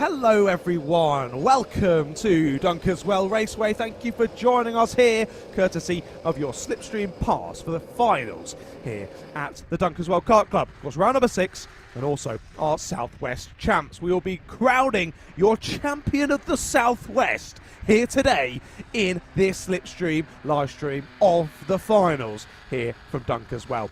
Hello everyone, welcome to Dunkeswell Raceway. Thank you for joining us here, courtesy of your SlipStream Pass for the finals here at the Dunkeswell Kart Club. Of course, round number 6 and also our Southwest champs. We will be crowning your champion of the Southwest here today in this SlipStream live stream of the finals here from Dunkeswell.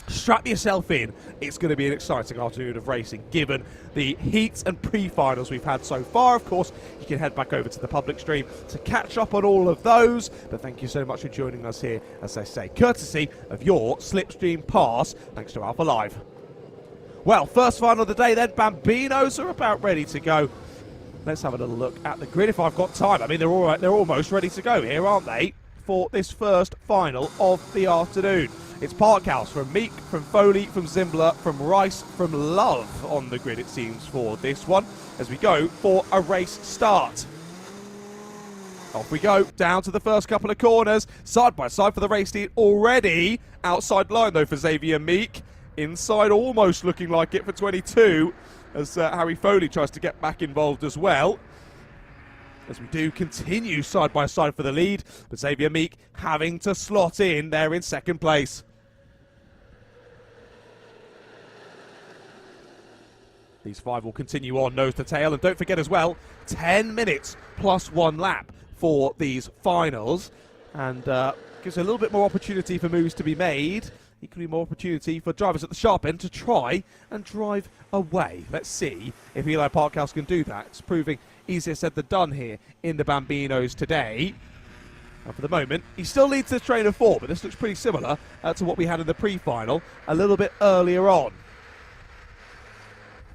Strap yourself in, it's going to be an exciting afternoon of racing given the heats and pre-finals we've had so far. Of course, you can head back over to the public stream to catch up on all of those, but thank you so much for joining us here, as I say, courtesy of your SlipStream Pass, thanks to Alpha Live. Well, first final of the day then, Bambinos are about ready to go. Let's have a little look at the grid if I've got time. I mean, they're all right, they're almost ready to go here, aren't they, for this first final of the afternoon. It's Parkhouse from Meek, from Foley, from Zimbler, from Rice, from Love on the grid, it seems, for this one, as we go for a race start. Off we go, down to the first couple of corners, side by side for the race lead already. Outside line, though, for Xavier Meek. Inside almost looking like it for 22, as Harry Foley tries to get back involved as well. As we do continue side by side for the lead, but Xavier Meek having to slot in there in second place. These five will continue on nose to tail, and don't forget as well, 10 minutes plus 1 lap for these finals, and gives a little bit more opportunity for moves to be made. Equally more opportunity for drivers at the sharp end to try and drive away. Let's see if Eli Parkhouse can do that. It's proving easier said than done here in the Bambinos today. And for the moment, he still leads the train of 4, but this looks pretty similar to what we had in the pre-final a little bit earlier on.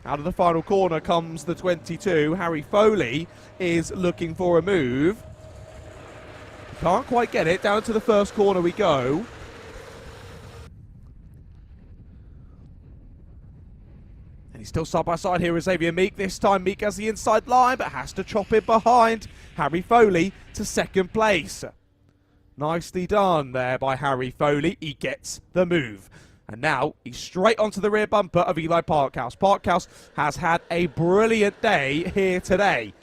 Out of the final corner comes the 22. Harry Foley is looking for a move. Can't quite get it. Down to the first corner we go. He's still side by side here with Xavier Meek. This time Meek has the inside line, but has to chop it behind. Harry Foley to second place. Nicely done there by Harry Foley. He gets the move. And now he's straight onto the rear bumper of Eli Parkhouse. Parkhouse has had a brilliant day here today.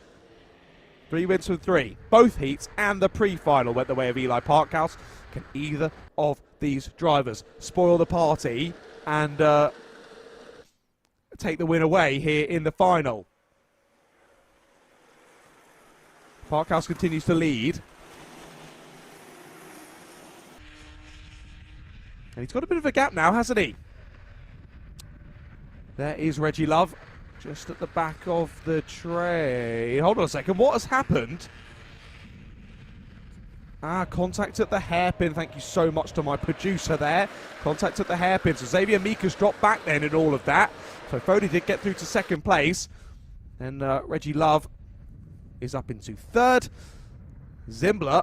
3 wins from 3. Both heats and the pre-final went the way of Eli Parkhouse. Can either of these drivers spoil the party and take the win away here in the final? Parkhouse continues to lead. And he's got a bit of a gap now, hasn't he? There is Reggie Love, just at the back of the train. Hold on a second, what has happened? Contact at the hairpin. Thank you so much to my producer there. Contact at the hairpin. So Xavier Meek has dropped back then in all of that. So Foley did get through to second place. And Reggie Love is up into third. Zimbler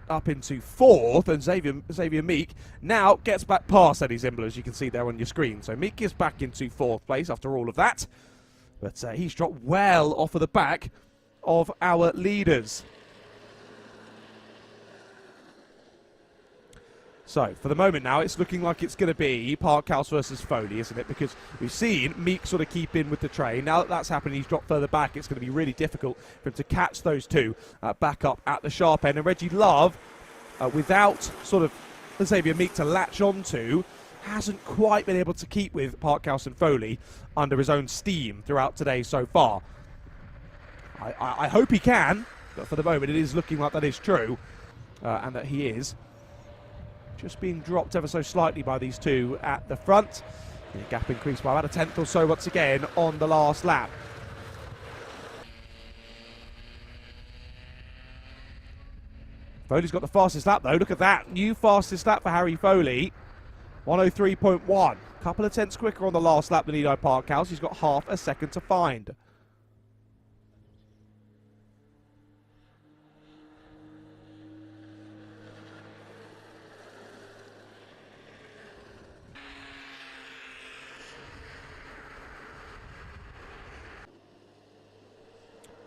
up into fourth. And Xavier Meek now gets back past Eddie Zimbler, as you can see there on your screen. So Meek is back into fourth place after all of that. But he's dropped well off of the back of our leaders. So, for the moment now, it's looking like it's going to be Parkhouse versus Foley, isn't it? Because we've seen Meek sort of keep in with the train. Now that that's happened, he's dropped further back. It's going to be really difficult for him to catch those two back up at the sharp end. And Reggie Love, without sort of Xavier Meek to latch onto, hasn't quite been able to keep with Parkhouse and Foley under his own steam throughout today so far. I hope he can, but for the moment it is looking like that is true, and that he is. Just being dropped ever so slightly by these two at the front. The gap increased by about a tenth or so once again on the last lap. Foley's got the fastest lap though. Look at that. New fastest lap for Harry Foley. 103.1. Couple of tenths quicker on the last lap than Eli Parkhouse. He's got half a second to find.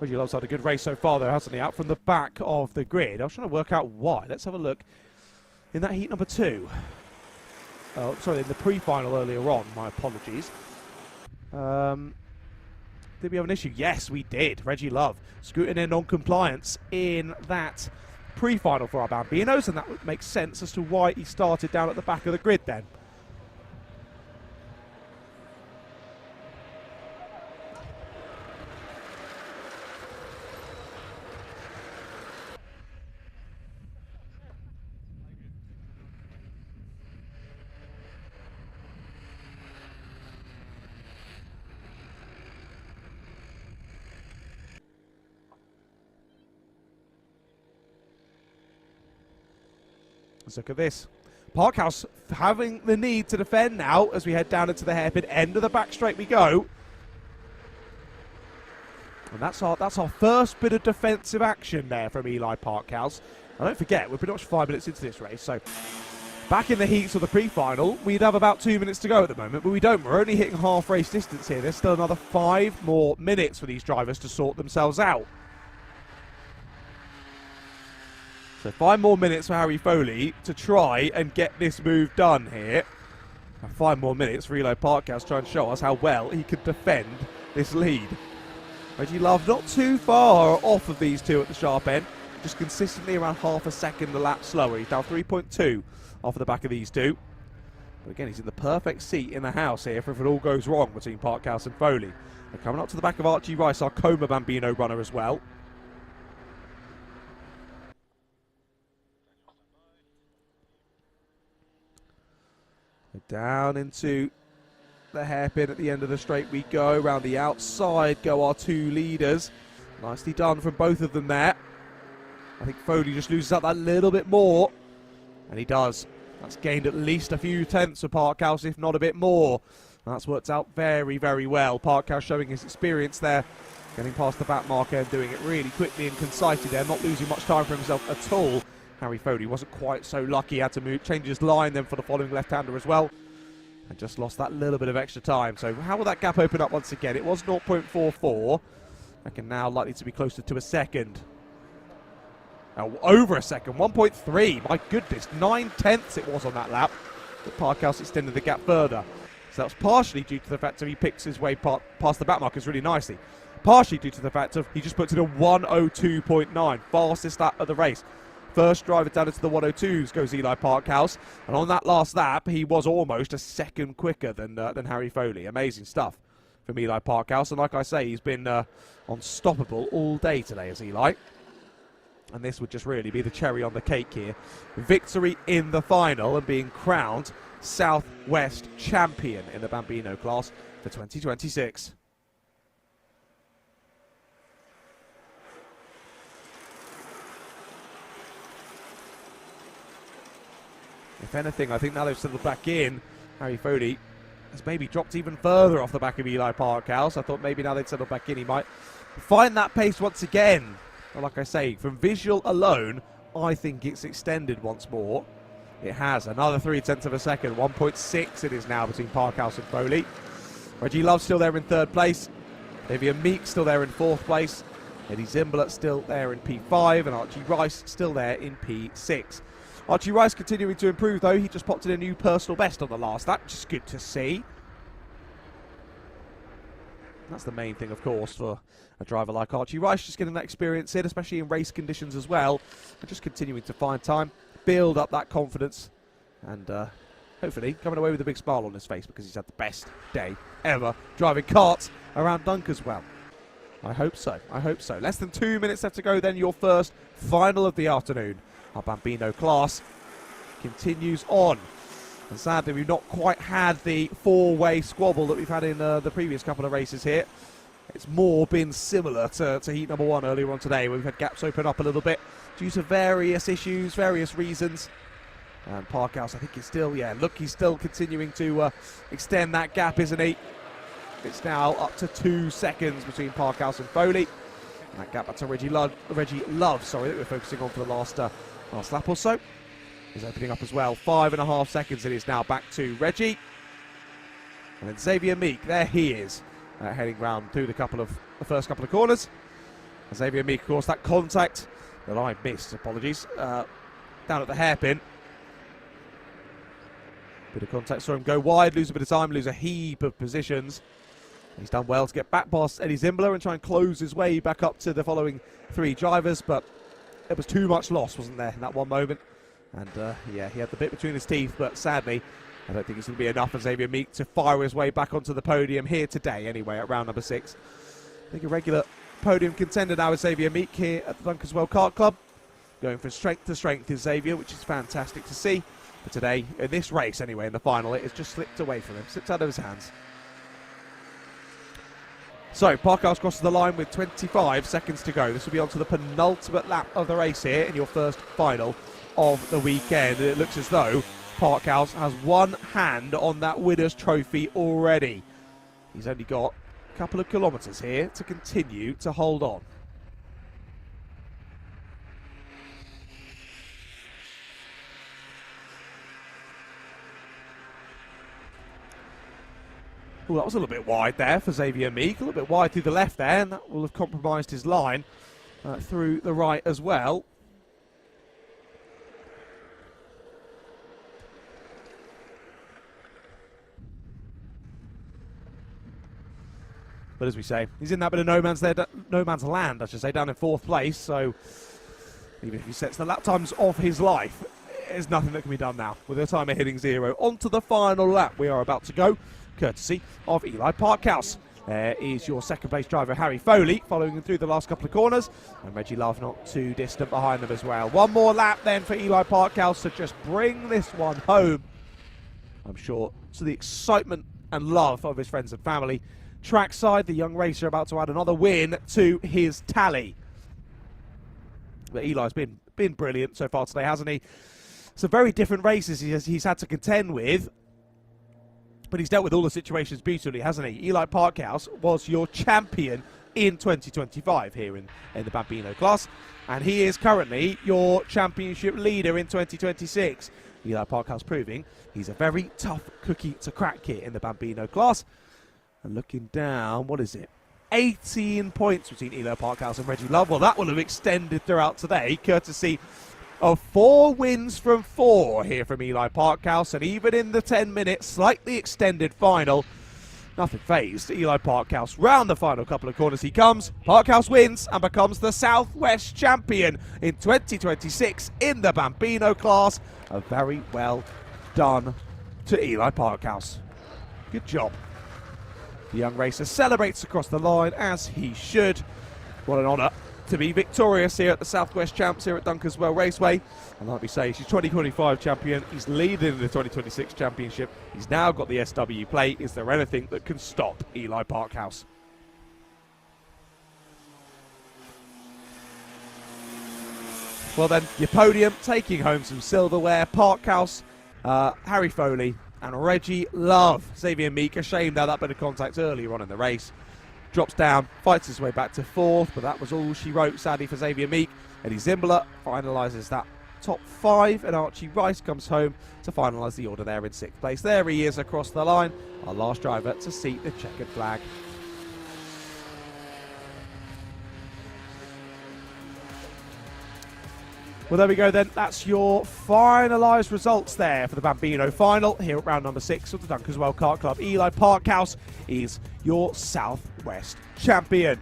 Reggie Love's had a good race so far, though, hasn't he? Out from the back of the grid. I was trying to work out why. Let's have a look in that heat number 2. Sorry, in the pre-final earlier on. My apologies. Did we have an issue? Yes, we did. Reggie Love scooting in on compliance in that pre-final for our Bambinos, and that would make sense as to why he started down at the back of the grid then. Let's look at this. Parkhouse having the need to defend now as we head down into the hairpin end of the back straight we go. And that's our first bit of defensive action there from Eli Parkhouse. And don't forget, we're pretty much 5 minutes into this race, so back in the heats of the pre-final, we'd have about 2 minutes to go at the moment, but we don't. We're only hitting half race distance here. There's still another 5 more minutes for these drivers to sort themselves out. So 5 more minutes for Harry Foley to try and get this move done here. And 5 more minutes for Eli Parkhouse trying to show us how well he can defend this lead. Reggie Love not too far off of these two at the sharp end. Just consistently around half a second a lap slower. He's down 3.2 off of the back of these two. But again, he's in the perfect seat in the house here for if it all goes wrong between Parkhouse and Foley. They're coming up to the back of Archie Rice, our Coma Bambino runner as well. Down into the hairpin at the end of the straight we go. Around the outside go our two leaders. Nicely done from both of them there. I think Foley just loses out that little bit more. And he does. That's gained at least a few tenths of Parkhouse, if not a bit more. That's worked out very, very well. Parkhouse showing his experience there. Getting past the back marker and doing it really quickly and concisely there. Not losing much time for himself at all. Harry Foley wasn't quite so lucky. He had to change his line then for the following left-hander as well. And just lost that little bit of extra time. So how will that gap open up once again? It was 0.44. I can now likely to be closer to a second. Over a second, 1.3. My goodness, 9/10 it was on that lap. But Parkhouse extended the gap further. So that's partially due to the fact that he picks his way past the back markers really nicely. Partially due to the fact of he just puts in a 1:02.9. Fastest lap of the race. First driver down into the 1:02s goes Eli Parkhouse, and on that last lap, he was almost a second quicker than Harry Foley. Amazing stuff from Eli Parkhouse, and like I say, he's been unstoppable all day today as Eli. And this would just really be the cherry on the cake here. Victory in the final and being crowned Southwest champion in the Bambino class for 2026. If anything, I think now they've settled back in, Harry Foley has maybe dropped even further off the back of Eli Parkhouse. I thought maybe now they'd settled back in, he might find that pace once again. But like I say, from visual alone, I think it's extended once more. It has another 0.3 of a second, 1.6 it is now between Parkhouse and Foley. Reggie Love still there in 3rd place. Davian Meek still there in 4th place. Eddie Zimbalot still there in P5, and Archie Rice still there in P6. Archie Rice continuing to improve though. He just popped in a new personal best on the last lap, which is good to see. That's the main thing, of course, for a driver like Archie Rice, just getting that experience in, especially in race conditions as well, and just continuing to find time, build up that confidence, and hopefully coming away with a big smile on his face because he's had the best day ever driving karts around Dunkeswell. I hope so. I hope so. Less than 2 minutes left to go then, your first final of the afternoon. Our Bambino class continues on. And sadly, we've not quite had the 4-way squabble that we've had in the previous couple of races here. It's more been similar to heat number 1 earlier on today, where we've had gaps open up a little bit due to various issues, various reasons. And Parkhouse, I think he's still, he's still continuing to extend that gap, isn't he? It's now up to 2 seconds between Parkhouse and Foley. And that gap up to Reggie Love, that we're focusing on for the last lap or so, is opening up as well. 5.5 seconds it is now back to Reggie. And then Xavier Meek, there he is, heading round through the first couple of corners. And Xavier Meek, of course, that contact that I missed, apologies, down at the hairpin. Bit of contact, saw him go wide, lose a bit of time, lose a heap of positions. He's done well to get back past Eddie Zimbler and try and close his way back up to the following 3 drivers, but there was too much loss, wasn't there, in that one moment? And yeah, he had the bit between his teeth, but sadly, I don't think it's going to be enough for Xavier Meek to fire his way back onto the podium here today, anyway, at round number 6. I think a regular podium contender now is Xavier Meek here at the Dunkeswell Kart Club. Going from strength to strength is Xavier, which is fantastic to see. But today, in this race anyway, in the final, it has just slipped away from him, slipped out of his hands. So, Parkhouse crosses the line with 25 seconds to go. This will be on to the penultimate lap of the race here in your first final of the weekend. And it looks as though Parkhouse has one hand on that winner's trophy already. He's only got a couple of kilometres here to continue to hold on. Oh, that was a little bit wide there for Xavier Meek, a little bit wide through the left there, and that will have compromised his line through the right as well. But as we say, he's in that bit of no man's land, I should say, down in 4th place, so even if he sets the lap times of his life, there's nothing that can be done now. With a timer hitting 0, on to the final lap we are about to go, courtesy of Eli Parkhouse. There is your second place driver, Harry Foley, following him through the last couple of corners, and Reggie Love not too distant behind them as well. One more lap then for Eli Parkhouse to just bring this one home, I'm sure, to the excitement and love of his friends and family. Trackside, the young racer about to add another win to his tally. But Eli's been brilliant so far today, hasn't he? Some very different races he's had to contend with, but he's dealt with all the situations beautifully, hasn't he? Eli Parkhouse was your champion in 2025 here in the Bambino class, and he is currently your championship leader in 2026. Eli Parkhouse proving he's a very tough cookie to crack here in the Bambino class. And looking down, what is it? 18 points between Eli Parkhouse and Reggie Love. Well, that will have extended throughout today, courtesy of 4 wins from 4 here from Eli Parkhouse, and even in the 10-minute slightly extended final, nothing phased Eli Parkhouse. Round the final couple of corners he comes. Parkhouse wins and becomes the Southwest champion in 2026 in the Bambino class. A very well done to Eli Parkhouse. Good job. The young racer celebrates across the line, as he should. What an honour to be victorious here at the Southwest Champs here at Dunkeswell Raceway. And like we say, she's 2025 champion. He's leading the 2026 championship. He's now got the SW plate. Is there anything that can stop Eli Parkhouse? Well then, your podium, taking home some silverware. Parkhouse, Harry Foley, and Reggie Love. Xavier Meek, a shame now that bit of contact earlier on in the race. Drops down, fights his way back to 4th, but that was all she wrote, sadly, for Xavier Meek. Eddie Zimbler finalises that top 5, and Archie Rice comes home to finalise the order there in 6th place. There he is across the line, our last driver to see the checkered flag. Well, there we go then. That's your finalised results there for the Bambino final here at round number 6 of the Dunkeswell Kart Club. Eli Parkhouse is your Southwest champion.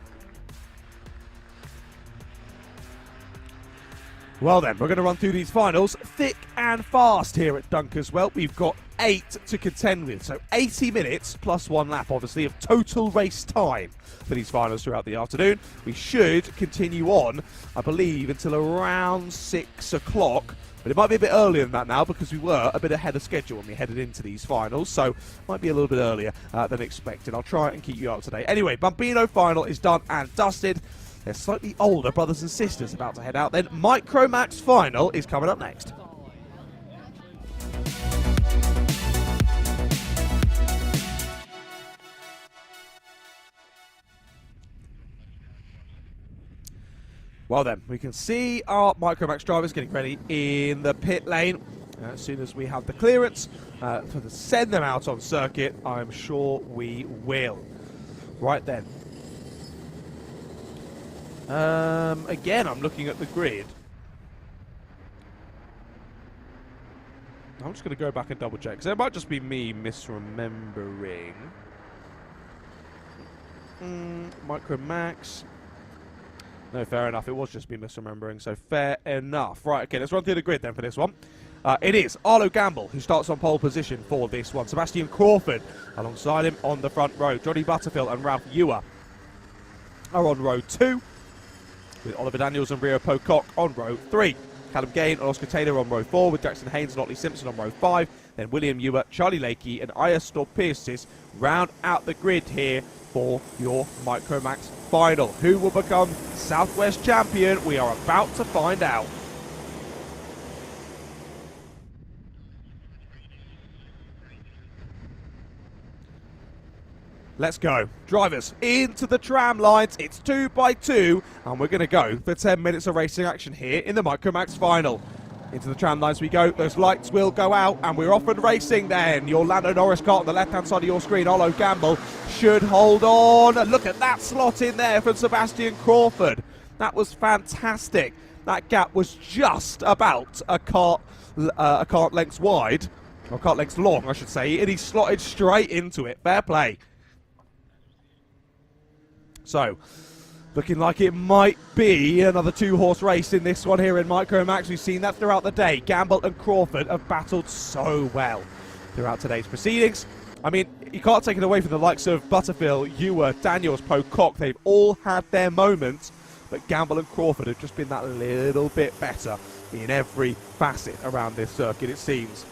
Well then, we're going to run through these finals thick and fast here at Dunkeswell. We've got 8 to contend with, so 80 minutes plus 1 lap, obviously, of total race time for these finals throughout the afternoon. We should continue on, I believe, until around 6 o'clock, but it might be a bit earlier than that now because we were a bit ahead of schedule when we headed into these finals, so might be a little bit earlier than expected. I'll try and keep you up to date. Anyway, Bambino final is done and dusted. They're slightly older brothers and sisters about to head out. Then Micromax final is coming up next. Well then, we can see our Micromax drivers getting ready in the pit lane. As soon as we have the clearance to send them out on circuit, I'm sure we will. Right then. Again, I'm looking at the grid. I'm just going to go back and double check, because it might just be me misremembering. Micro Max. No, fair enough. It was just me misremembering, so fair enough. Right, okay, let's run through the grid then for this one. It is Arlo Gamble who starts on pole position for this one. Sebastian Crawford alongside him on the front row. Johnny Butterfield and Ralph Ewer are on row 2, with Oliver Daniels and Rio Pocock on row 3. Callum Gain and Oscar Taylor on row 4, with Jackson Haynes and Otley Simpson on row 5. Then William Ewer, Charlie Lakey and Ayastor Pierces round out the grid here for your Micromax final. Who will become Southwest champion? We are about to find out. Let's go. Drivers into the tram lines. It's 2 by 2, and we're going to go for 10 minutes of racing action here in the Micromax final. Into the tram lines we go. Those lights will go out, and we're off and racing then. Your Lando Norris kart on the left-hand side of your screen. Arlo Gamble should hold on. Look at that slot in there from Sebastian Crawford. That was fantastic. That gap was just about a kart length wide, or kart length long, I should say, and he slotted straight into it. Fair play. So, looking like it might be another 2-horse race in this one here in Micromax. We've seen that throughout the day. Gamble and Crawford have battled so well throughout today's proceedings. I mean, you can't take it away from the likes of Butterfield, Ewer, Daniels, Pocock. They've all had their moments, but Gamble and Crawford have just been that little bit better in every facet around this circuit, it seems.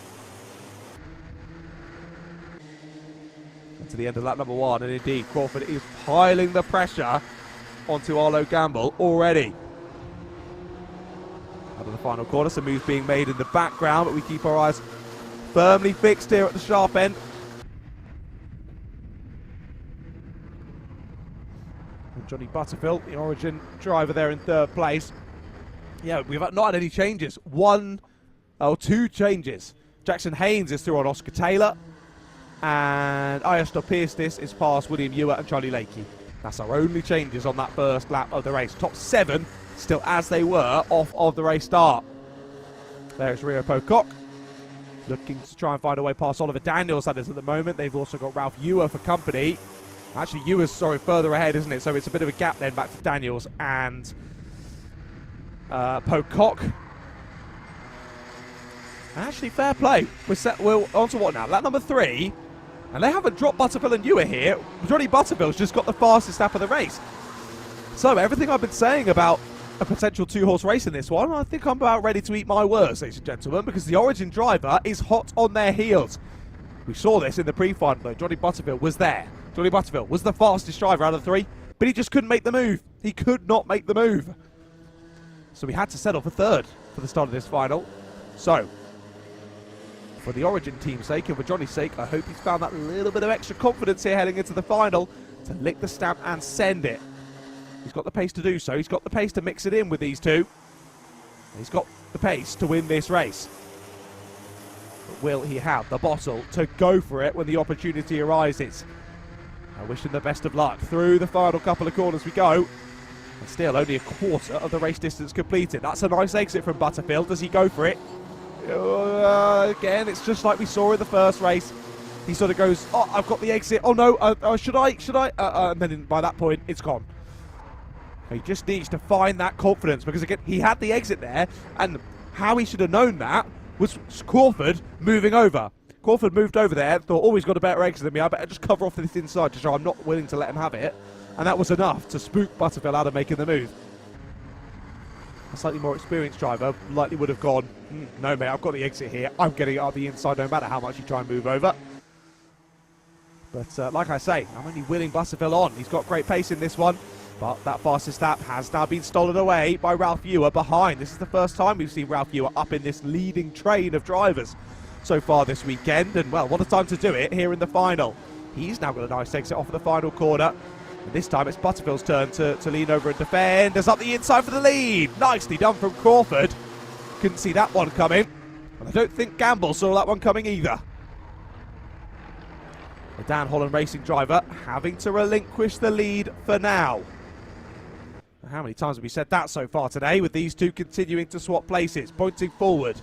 To the end of lap number 1, and indeed Crawford is piling the pressure onto Arlo Gamble already. Out of the final corner, some moves being made in the background, but we keep our eyes firmly fixed here at the sharp end. And Johnny Butterfield, the Origin driver, there in 3rd place. Yeah, we've not had any changes. 2 changes. Jackson Haynes is through on Oscar Taylor, and Ayastor Pierces is past William Ewer and Charlie Lakey. That's our only changes on that first lap of the race. Top 7 still as they were off of the race start. There's Rio Pocock looking to try and find a way past Oliver Daniels, that is, at the moment. They've also got Ralph Ewer for company. Actually, Ewer's further ahead, isn't it? So it's a bit of a gap then back to Daniels and Pocock. Actually, fair play. We're on to what now? Lap number 3. And they haven't dropped Butterfield and Ewer here. Johnny Butterfield's just got the fastest lap of the race. So everything I've been saying about a potential 2-horse race in this one, I think I'm about ready to eat my words, ladies and gentlemen, because the Origin driver is hot on their heels. We saw this in the pre-final, though. Johnny Butterfield was there. Johnny Butterfield was the fastest driver out of the 3, but he just couldn't make the move. He could not make the move. So we had to settle for 3rd for the start of this final. So, for the Origin team's sake and for Johnny's sake, I hope he's found that little bit of extra confidence here heading into the final to lick the stamp and send it. He's got the pace to do so. He's got the pace to mix it in with these two. He's got the pace to win this race. But will he have the bottle to go for it when the opportunity arises? I wish him the best of luck. Through the final couple of corners we go. And still only a quarter of the race distance completed. That's a nice exit from Butterfield. Does he go for it? Again, it's just like we saw in the first race. He sort of goes, oh, I've got the exit. Oh no, should I? And then by that point, it's gone. He just needs to find that confidence, because again, he had the exit there, and how he should have known that was Crawford moving over. Crawford moved over there, thought, oh, he's got a better exit than me. I better just cover off this inside to show I'm not willing to let him have it. And that was enough to spook Butterfield out of making the move. A slightly more experienced driver likely would have gone, no mate, I've got the exit here, I'm getting it out the inside no matter how much you try and move over. But like I say, I'm only willing Butterfield on. He's got great pace in this one, but that fastest lap has now been stolen away by Ralph Ewer behind. This is the first time we've seen Ralph Ewer up in this leading train of drivers so far this weekend, and well, what a time to do it here in the final. He's now got a nice exit off of the final corner. And this time it's Butterfield's turn to lean over and defend. There's up the inside for the lead. Nicely done from Crawford. Couldn't see that one coming. And I don't think Gamble saw that one coming either. The Dan Holland Racing driver having to relinquish the lead for now. How many times have we said that so far today, with these two continuing to swap places? Pointing forward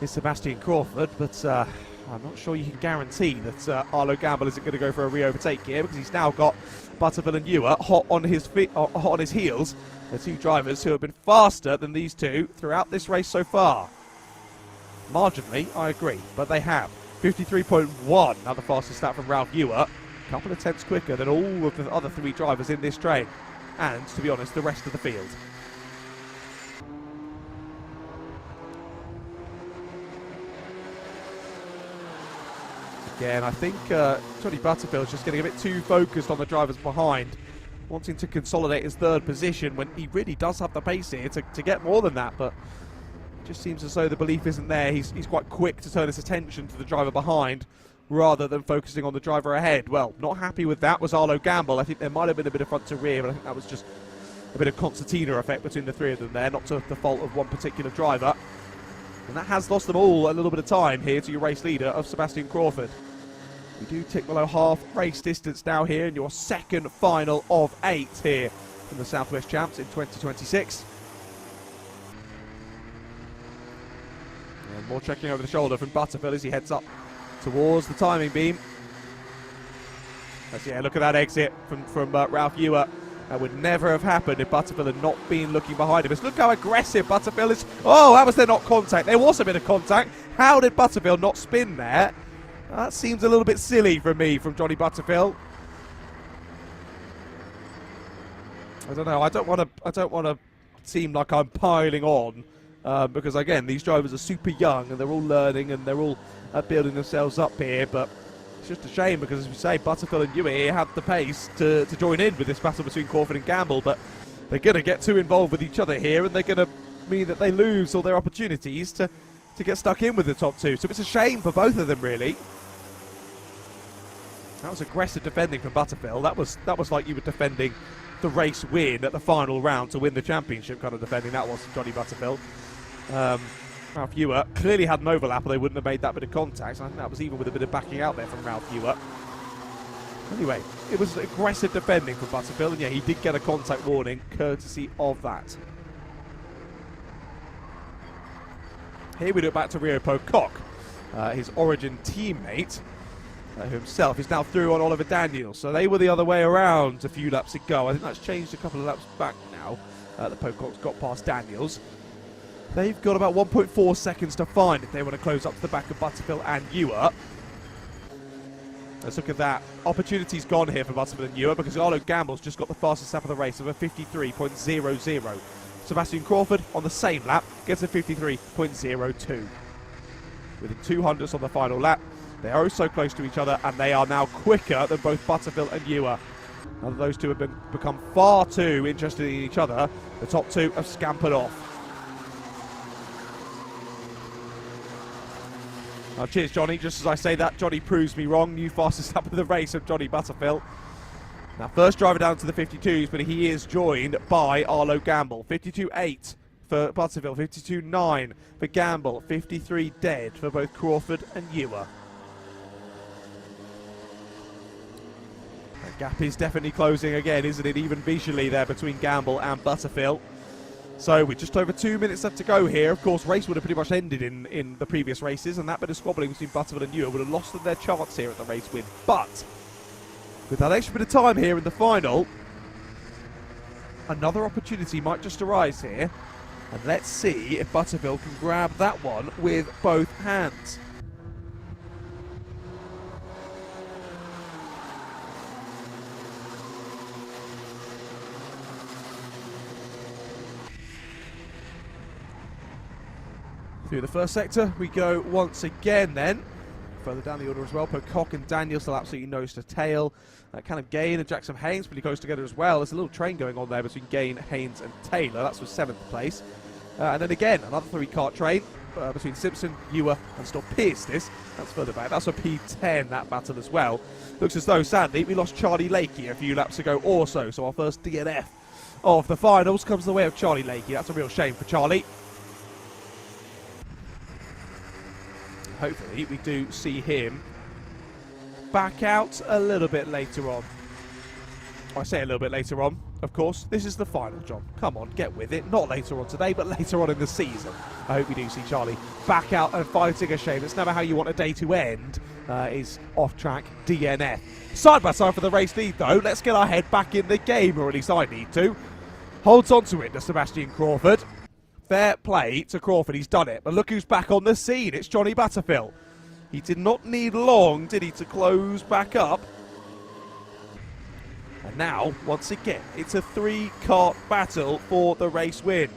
is Sebastian Crawford, but I'm not sure you can guarantee that Arlo Gamble isn't going to go for a re-overtake here, because he's now got Butterfield and Ewer hot on his heels. The two drivers who have been faster than these two throughout this race so far. Marginally, I agree, but they have. 53.1, now the fastest stat from Ralph Ewer. A couple of tenths quicker than all of the other three drivers in this train. And, to be honest, the rest of the field. Again, I think Johnny Butterfield's just getting a bit too focused on the drivers behind, wanting to consolidate his third position when he really does have the pace here to get more than that, but it just seems as though the belief isn't there. He's quite quick to turn his attention to the driver behind rather than focusing on the driver ahead. Well, not happy with that was Arlo Gamble. I think there might have been a bit of front to rear, but I think that was just a bit of concertina effect between the three of them there, not to the fault of one particular driver. And that has lost them all a little bit of time here to your race leader of Sebastian Crawford. We do tick below half race distance now here in your second final of 8 here from the Southwest Champs in 2026. And more checking over the shoulder from Butterfield as he heads up towards the timing beam. Yeah, look at that exit from Ralph Ewer. That would never have happened if Butterfield had not been looking behind him. Just look how aggressive Butterfield is. Oh, how was there not contact? There was a bit of contact. How did Butterfield not spin there? That seems a little bit silly from Johnny Butterfield. I don't know. I don't want to seem like I'm piling on because again, these drivers are super young and they're all learning and they're all building themselves up here. But it's just a shame because, as we say, Butterfield and Ewer here have the pace to join in with this battle between Crawford and Gamble, but they're going to get too involved with each other here, and they're going to mean that they lose all their opportunities to get stuck in with the top two. So it's a shame for both of them, really. That was aggressive defending from Butterfield. That was like you were defending the race win at the final round to win the championship kind of defending. That was Johnny Butterfield. Ralph Ewer clearly had an overlap or they wouldn't have made that bit of contact. I think that was even with a bit of backing out there from Ralph Ewer. Anyway, it was aggressive defending from Butterfield, and yeah, he did get a contact warning courtesy of that. Here we look back to Rio Pocock, his Origin teammate, who himself is now through on Oliver Daniels. So they were the other way around a few laps ago. I think that's changed a couple of laps back now. The Pococks got past Daniels. They've got about 1.4 seconds to find if they want to close up to the back of Butterfield and Ewer. Let's look at that. Opportunity's gone here for Butterfield and Ewer because Arlo Gamble's just got the fastest lap of the race of a 53.00. Sebastian Crawford on the same lap gets a 53.02. Within 200ths on the final lap. They are so close to each other, and they are now quicker than both Butterfield and Ewer. Now that those two have become far too interested in each other, the top two have scampered off. Now, cheers, Johnny. Just as I say that, Johnny proves me wrong. New fastest lap of the race of Johnny Butterfield. Now, first driver down to the 52s, but he is joined by Arlo Gamble. 52.8 for Butterfield, 52.9 for Gamble, 53 dead for both Crawford and Ewer. The gap is definitely closing again, isn't it? Even visually there between Gamble and Butterfield. So with just over 2 minutes left to go here, of course, race would have pretty much ended in the previous races, and that bit of squabbling between Butterfield and Ewer would have lost them their chance here at the race win. But with that extra bit of time here in the final, another opportunity might just arise here. And let's see if Butterfield can grab that one with both hands. Through the first sector we go once again then. Further down the order as well, Pocock and Daniel still absolutely nose to tail. Kind of Gain and Jackson Haynes pretty close together as well. There's a little train going on there between Gain, Haynes and Taylor. That's for 7th place. And then again, another 3-kart train between Simpson, Ewer and Storm Pierce. That's further back. That's for P10, that battle as well. Looks as though, sadly, we lost Charlie Lakey a few laps ago also. So our first DNF of the finals comes the way of Charlie Lakey. That's a real shame for Charlie. Hopefully we do see him back out a little bit later on. I say a little bit later on, of course. This is the final, John. Come on, get with it. Not later on today, but later on in the season. I hope we do see Charlie back out and fighting a shame. It's never how you want a day to end, is off-track DNF. Side by side for the race lead, though. Let's get our head back in the game, or at least I need to. Holds on to it to Sebastian Crawford. Fair play to Crawford, he's done it. But look who's back on the scene. It's Johnny Butterfield. He did not need long, did he, to close back up. And now, once again, it's a 3-kart battle for the race win.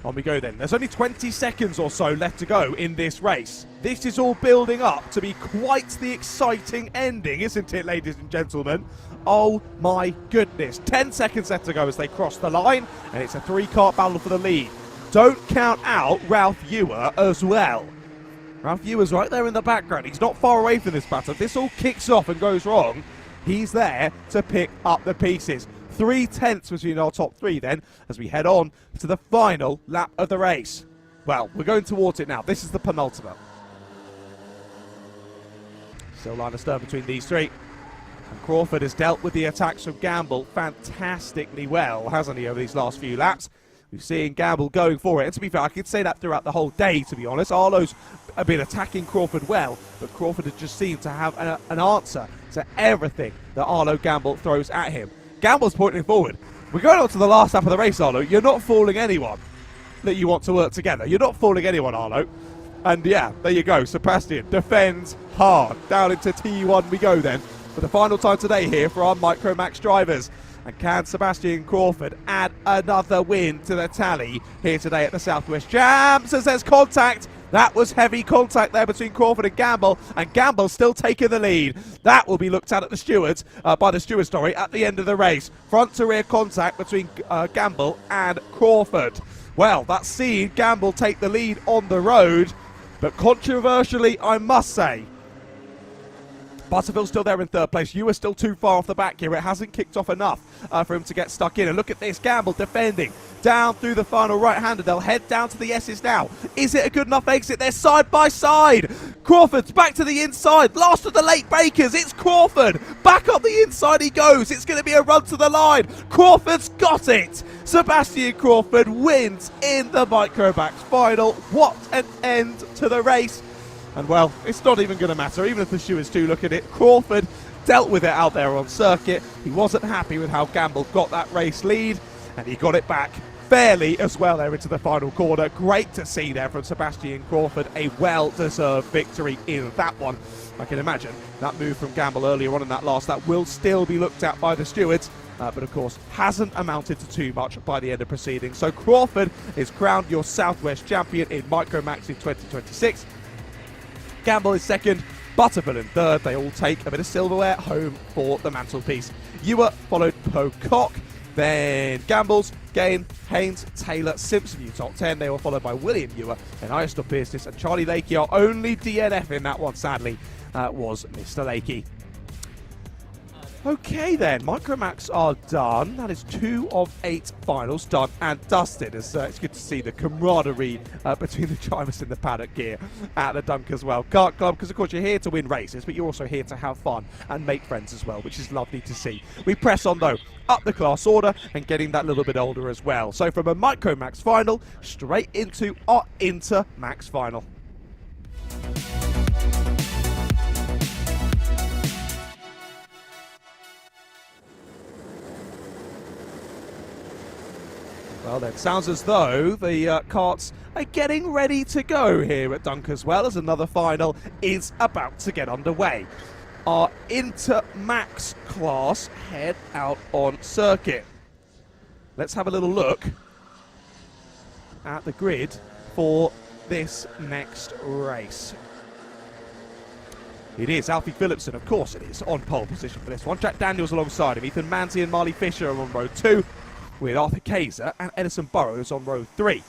On we go then. There's only 20 seconds or so left to go in this race. This is all building up to be quite the exciting ending, isn't it, ladies and gentlemen? Oh my goodness. 10 seconds left to go as they cross the line, and it's a 3-kart battle for the lead. Don't count out Ralph Ewer as well. Ralph Ewer's right there in the background. He's not far away from this battle. If this all kicks off and goes wrong, he's there to pick up the pieces. 3/10 between our top three then, as we head on to the final lap of the race. Well, we're going towards it now. This is the penultimate. Still line of stern between these three. And Crawford has dealt with the attacks from Gamble fantastically well, hasn't he, over these last few laps? We've seen Gamble going for it. And to be fair, I could say that throughout the whole day, to be honest. Arlo's been attacking Crawford well, but Crawford has just seemed to have an answer to everything that Arlo Gamble throws at him. Gamble's pointing forward. We're going on to the last lap of the race, Arlo. You're not fooling anyone that you want to work together. You're not fooling anyone, Arlo. And yeah, there you go. Sebastian defends hard. Down into T1 we go then, for the final time today here for our Micromax drivers. And can Sebastian Crawford add another win to the tally here today at the Southwest Champs? As there's contact. That was heavy contact there between Crawford and Gamble still taking the lead. That will be looked at the stewards, by the stewards, at the end of the race. Front to rear contact between Gamble and Crawford. Well, that's seen Gamble take the lead on the road, but controversially, I must say, Butterfield's still there in third place. You are still too far off the back here. It hasn't kicked off enough for him to get stuck in. And look at this, Gamble defending down through the final right-hander. They'll head down to the S's now. Is it a good enough exit? They're side by side. Crawford's back to the inside. Last of the late breakers. It's Crawford. Back up the inside he goes. It's going to be a run to the line. Crawford's got it. Sebastian Crawford wins in the Micromax final. What an end to the race. And well, it's not even going to matter, even if the stewards do look at it. Crawford dealt with it out there on circuit. He wasn't happy with how Gamble got that race lead, and he got it back fairly as well there into the final corner. Great to see there from Sebastian Crawford, a well-deserved victory in that one. I can imagine that move from Gamble earlier on in that last lap will still be looked at by the stewards, but of course hasn't amounted to too much by the end of proceedings. So Crawford is crowned your Southwest champion in Micromax in 2026. Gamble is second, Butterfield in third. They all take a bit of silverware home for the mantelpiece. Ewer followed Pocock, then Gambles, Gain, Haynes, Taylor, Simpson, you top 10. They were followed by William Ewer and Iostop Business and Charlie Lakey. Our only DNF in that one, sadly, was Mr. Lakey. Okay then, Micromax are done. That is 2 of 8 finals done and dusted. It's good to see the camaraderie between the drivers in the paddock here at the Dunkeswell Kart Club, because of course you're here to win races, but you're also here to have fun and make friends as well, which is lovely to see. We press on though, up the class order and getting that little bit older as well. So from a Micromax final, straight into our Intermax final. Well then, sounds as though the karts are getting ready to go here at Dunkeswell as another final is about to get underway. Our Intermax class head out on circuit. Let's have a little look at the grid for this next race. It is Alfie Phillipson, of course it is, on pole position for this one. Jack Daniels alongside him. Ethan Manzi and Marley Fisher are on row 2. With Arthur Kaiser and Edison Burrows on row 3.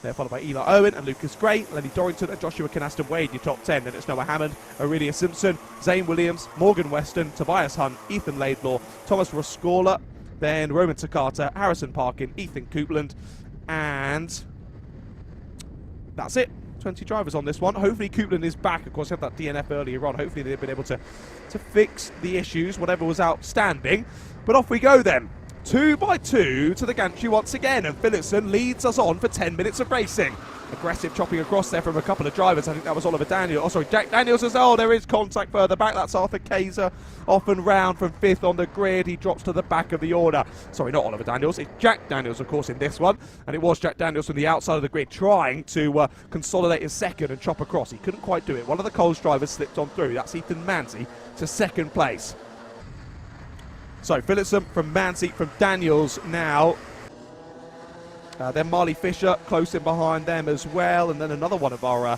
They're followed by Eli Owen and Lucas Gray, Lenny Dorrington and Joshua Canaston Wade, your top 10. Then it's Noah Hammond, Aurelia Simpson, Zane Williams, Morgan Weston, Tobias Hunt, Ethan Laidlaw, Thomas Roscola, then Roman Takata, Harrison Parkin, Ethan Coupland, And that's it. 20 drivers on this one. Hopefully Coupland is back. Of course, had that DNF earlier on. Hopefully they've been able to fix the issues, whatever was outstanding. But off we go then. 2 by 2 to the gantry once again, and Phillipson leads us on for 10 minutes of racing. Aggressive chopping across there from a couple of drivers. I think that was Oliver Daniel. Oh, sorry, Jack Daniels as well. There is contact further back. That's Arthur Kaiser off and round from 5th on the grid. He drops to the back of the order. Sorry, not Oliver Daniels. It's Jack Daniels, of course, in this one. And it was Jack Daniels from the outside of the grid trying to consolidate his second and chop across. He couldn't quite do it. One of the Coles drivers slipped on through. That's Ethan Manzi to second place. So Phillipson from Manzi, from Daniels now. Then Marley Fisher close in behind them as well, and then another one of our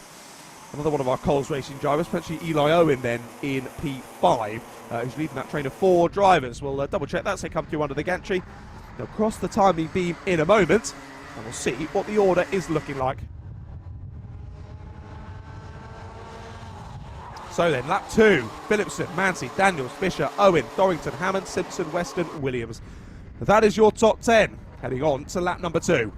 Coles racing drivers, potentially Eli Owen then in P5, who's leading that train of 4 drivers. We'll double check that as they come through under the gantry. They'll cross the timing beam in a moment, and we'll see what the order is looking like. So then, lap 2, Phillipson, Manzi, Daniels, Fisher, Owen, Dorrington, Hammond, Simpson, Weston, Williams. That is your top 10. Heading on to lap number 2.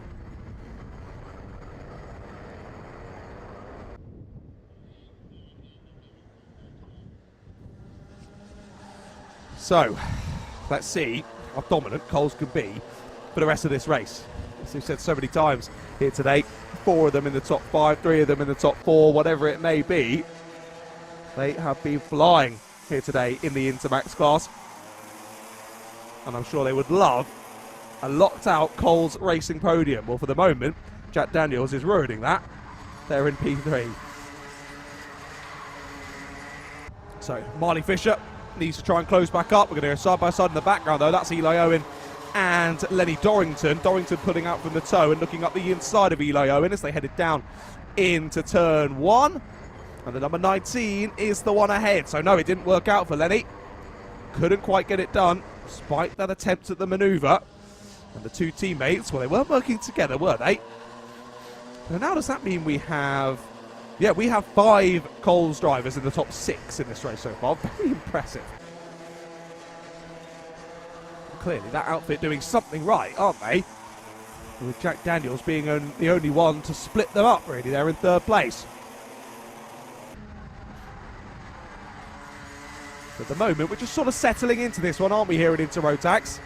So, let's see how dominant Coles can be for the rest of this race. As we've said so many times here today, 4 of them in the top 5, 3 of them in the top 4, whatever it may be. They have been flying here today in the Intermax class. And I'm sure they would love a locked-out Coles racing podium. Well, for the moment, Jack Daniels is ruining that. They're in P3. So, Marley Fisher needs to try and close back up. We're going to go side by side in the background, though. That's Eli Owen and Lenny Dorrington. Dorrington pulling out from the toe and looking up the inside of Eli Owen as they headed down into turn 1. And the number 19 is the one ahead. So, no, it didn't work out for Lenny. Couldn't quite get it done, despite that attempt at the manoeuvre. And the 2 teammates, well, they weren't working together, were they? And now does that mean we have... Yeah, we have 5 Coles drivers in the top 6 in this race so far. Very impressive. Clearly, that outfit doing something right, aren't they? With Jack Daniels being the only one to split them up, really. They're in 3rd place. At the moment, we're just sort of settling into this one, aren't we, here at Interrotax?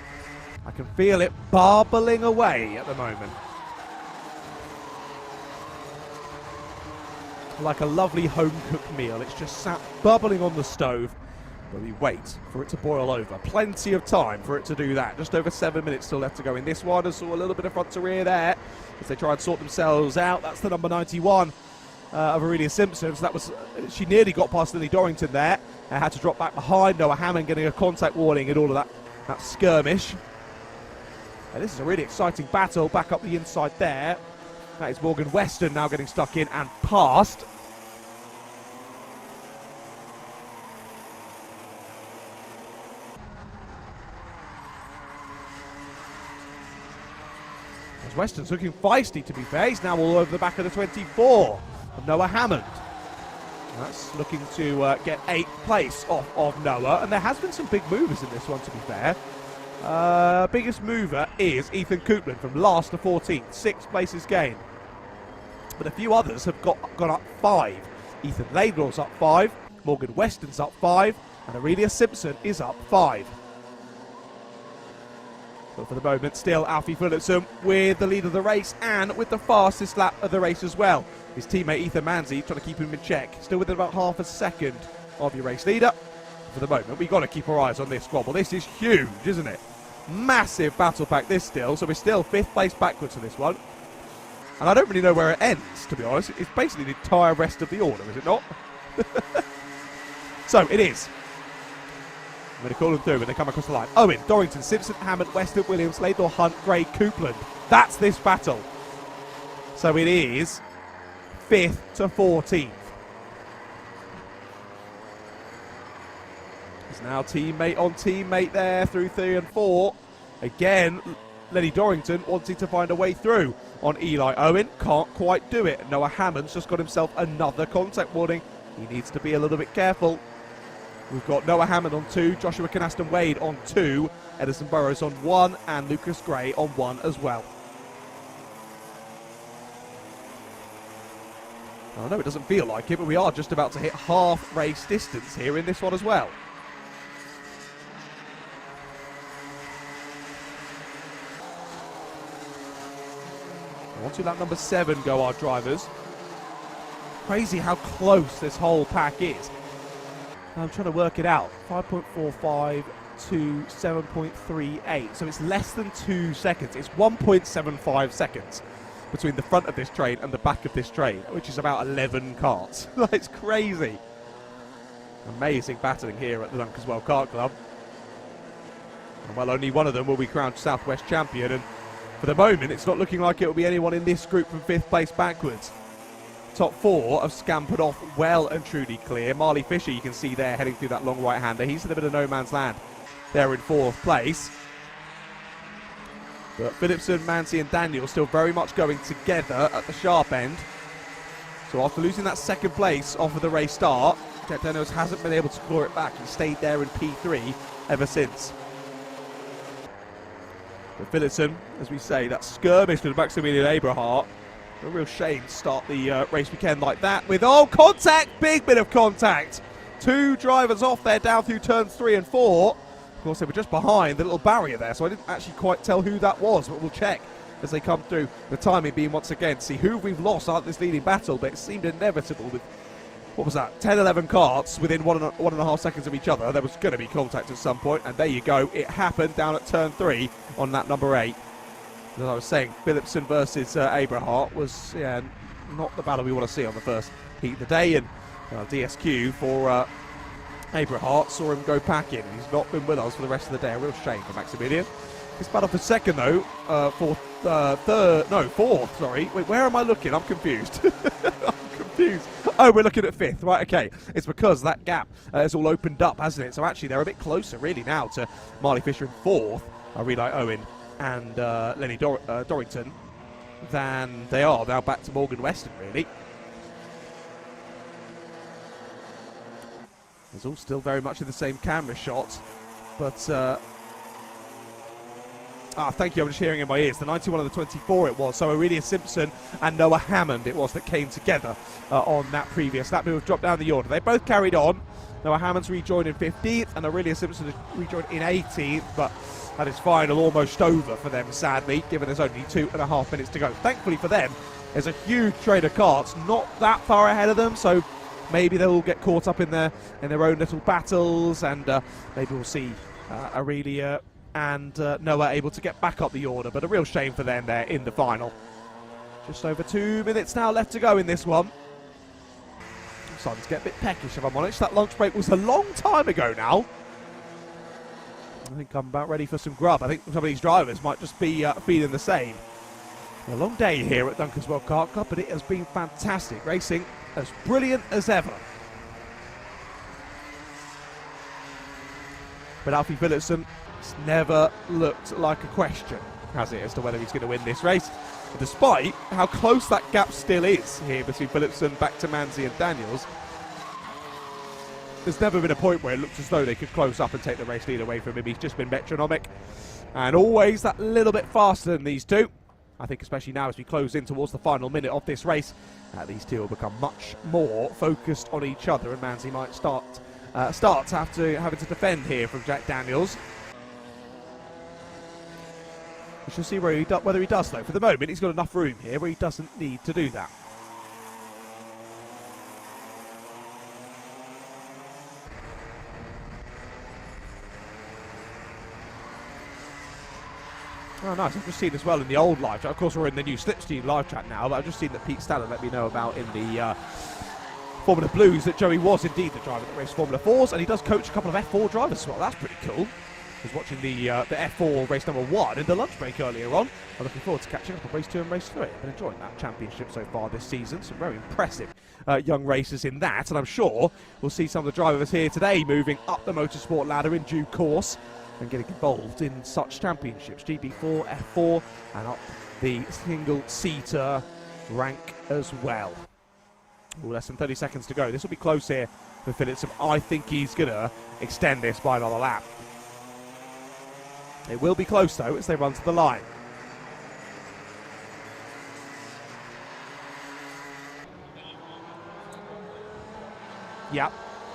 I can feel it barbling away at the moment. Like a lovely home-cooked meal. It's just sat bubbling on the stove, but we wait for it to boil over. Plenty of time for it to do that. Just over 7 minutes still left to go in this one. I saw a little bit of front to rear there as they try and sort themselves out. That's the number 91 of Aurelia Simpson. So that was, she nearly got past Lily Dorrington there. Had to drop back behind. Noah Hammond getting a contact warning and all of that skirmish. And this is a really exciting battle back up the inside there. That is Morgan Weston now getting stuck in and past. As Weston's looking feisty, to be fair. He's now all over the back of the 24 of Noah Hammond. That's looking to get 8th place off of Noah. And there has been some big movers in this one, to be fair. Biggest mover is Ethan Coupland from last to 14th. 6 places gained. But a few others have gone up 5. Ethan Laidlaw's up 5. Morgan Weston's up 5. And Aurelia Simpson is up 5. But for the moment, still Alfie Phillipson with the lead of the race and with the fastest lap of the race as well. His teammate Ethan Manzi trying to keep him in check. Still within about half a second of your race leader. For the moment, we've got to keep our eyes on this squabble. This is huge, isn't it? Massive battle pack this still. So we're still 5th place backwards for this one. And I don't really know where it ends, to be honest. It's basically the entire rest of the order, is it not? So it is. I'm going to call them through when they come across the line. Owen, Dorrington, Simpson, Hammond, Weston, Williams, Laidlaw, Hunt, Gray, Coupland. That's this battle. So it is 5th to 14th. There's now teammate on teammate there through 3 and 4. Again, Lenny Dorrington wanting to find a way through on Eli Owen. Can't quite do it. Noah Hammond's just got himself another contact warning. He needs to be a little bit careful. We've got Noah Hammond on 2, Joshua Canaston Wade on 2, Edison Burrows on 1, and Lucas Gray on 1 as well. I know it doesn't feel like it, but we are just about to hit half race distance here in this one as well. On to lap number 7 go our drivers. Crazy how close this whole pack is. I'm trying to work it out. 5.45 to 7.38. So it's less than 2 seconds. It's 1.75 seconds between the front of this train and the back of this train, which is about 11 karts. It's crazy. Amazing battling here at the Dunkeswell Kart Club. And well, only one of them will be crowned Southwest champion, and for the moment it's not looking like it will be anyone in this group from 5th place backwards. Top 4 have scampered off well and truly clear. Marley Fisher, you can see there, heading through that long right-hander. He's in a bit of no man's land there in 4th place. But Phillipson, Mansi and Daniel still very much going together at the sharp end. So after losing that 2nd place off of the race start, Jack Daniels hasn't been able to claw it back. He's stayed there in P3 ever since. But Phillipson, as we say, that skirmish with Maximilian Eberhardt. A real shame to start the race weekend like that with, contact! Big bit of contact! 2 drivers off there down through turns 3 and 4. Of course, they were just behind the little barrier there, so I didn't actually quite tell who that was, but we'll check as they come through. The timing being once again, see who we've lost out this leading battle, but it seemed inevitable with, what was that, 10, 11 karts within 1.5 seconds of each other. There was going to be contact at some point, and there you go. It happened down at turn 3 on that number 8. As I was saying, Phillipson versus Eberhardt was not the battle we want to see on the first heat of the day, and DSQ for Eberhardt saw him go packing. He's not been with us for the rest of the day. A real shame for Maximilian. This battle for 2nd though, fourth, sorry. Wait, where am I looking? I'm confused. I'm confused. Oh, we're looking at 5th, right, okay. It's because that gap has all opened up, hasn't it? So actually they're a bit closer really now to Marley Fisher in 4th, Relay Owen and Lenny Dorrington than they are now back to Morgan Weston, really. It's all still very much in the same camera shot, but thank you, I'm just hearing in my ears. The 91 and the 24 it was, so Aurelius Simpson and Noah Hammond it was that came together on that previous lap. Who have dropped down the order. They both carried on. Noah Hammond's rejoined in 15th and Aurelius Simpson has rejoined in 18th, but that is final almost over for them, sadly, given there's only 2.5 minutes to go. Thankfully for them, there's a huge train of karts not that far ahead of them, so maybe they'll get caught up in their own little battles, and maybe we'll see Aurelia and Noah able to get back up the order, but a real shame for them there in the final. Just over 2 minutes now left to go in this one. I'm starting to get a bit peckish, if I'm honest. That lunch break was a long time ago now. I think I'm about ready for some grub. I think some of these drivers might just be feeling the same. A long day here at Dunkeswell Kart Club, but it has been fantastic. Racing as brilliant as ever. But Alfie Phillipson, it's never looked like a question, has it, as to whether he's going to win this race. But despite how close that gap still is here between Phillipson, back to Manzi and Daniels, there's never been a point where it looks as though they could close up and take the race lead away from him. He's just been metronomic and always that little bit faster than these two. I think especially now as we close in towards the final minute of this race, these two will become much more focused on each other, and Manzi might start having to defend here from Jack Daniels. We shall see whether he does though. For the moment, he's got enough room here where he doesn't need to do that. Oh, nice. I've just seen as well in the old live chat. Of course, we're in the new SlipStream live chat now, but I've just seen that Pete Stallon let me know about in the Formula Blues that Joey was indeed the driver that raced Formula 4s, and he does coach a couple of F4 drivers as well. That's pretty cool. I was watching the F4 race number 1 in the lunch break earlier on. I'm looking forward to catching up on race 2 and race 3. I've been enjoying that championship so far this season. Some very impressive young racers in that, and I'm sure we'll see some of the drivers here today moving up the motorsport ladder in due course and getting involved in such championships, GP4, F4, and up the single-seater rank as well. Ooh, less than 30 seconds to go. This will be close here for Phillipson. I think he's going to extend this by another lap. It will be close, though, as they run to the line. Yep,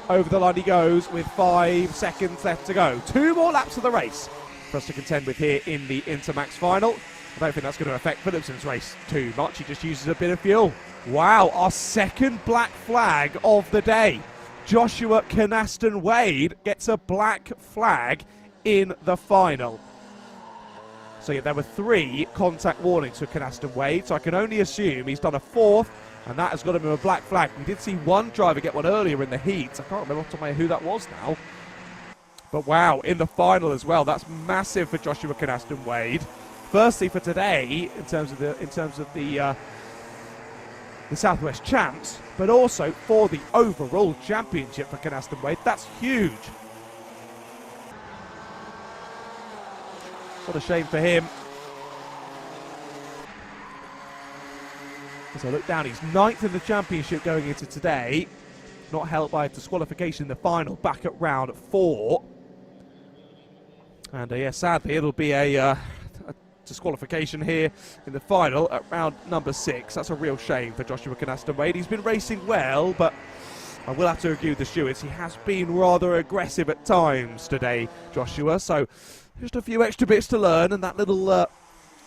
over the line he goes with 5 seconds left to go. 2 more laps of the race for us to contend with here in the Intermax final. I don't think that's going to affect Philipson's race too much. He just uses a bit of fuel. Wow, our second black flag of the day. Joshua Canaston Wade gets a black flag in the final. So yeah, there were 3 contact warnings for Canaston Wade, so I can only assume he's done a 4th, and that has got him a black flag. We did see one driver get one earlier in the heat. I can't remember off the top of my head who that was now. But wow, in the final as well, that's massive for Joshua Canaston Wade. Firstly for today, in terms of the Southwest Champs, but also for the overall championship for Canaston Wade. That's huge. What a shame for him. As I look down, he's 9th in the championship going into today. Not helped by a disqualification in the final back at round 4. And yeah, sadly, it'll be a disqualification here in the final at round number 6. That's a real shame for Joshua Canaston Wade. He's been racing well, but I will have to agree with the stewards. He has been rather aggressive at times today, Joshua. So just a few extra bits to learn, and that little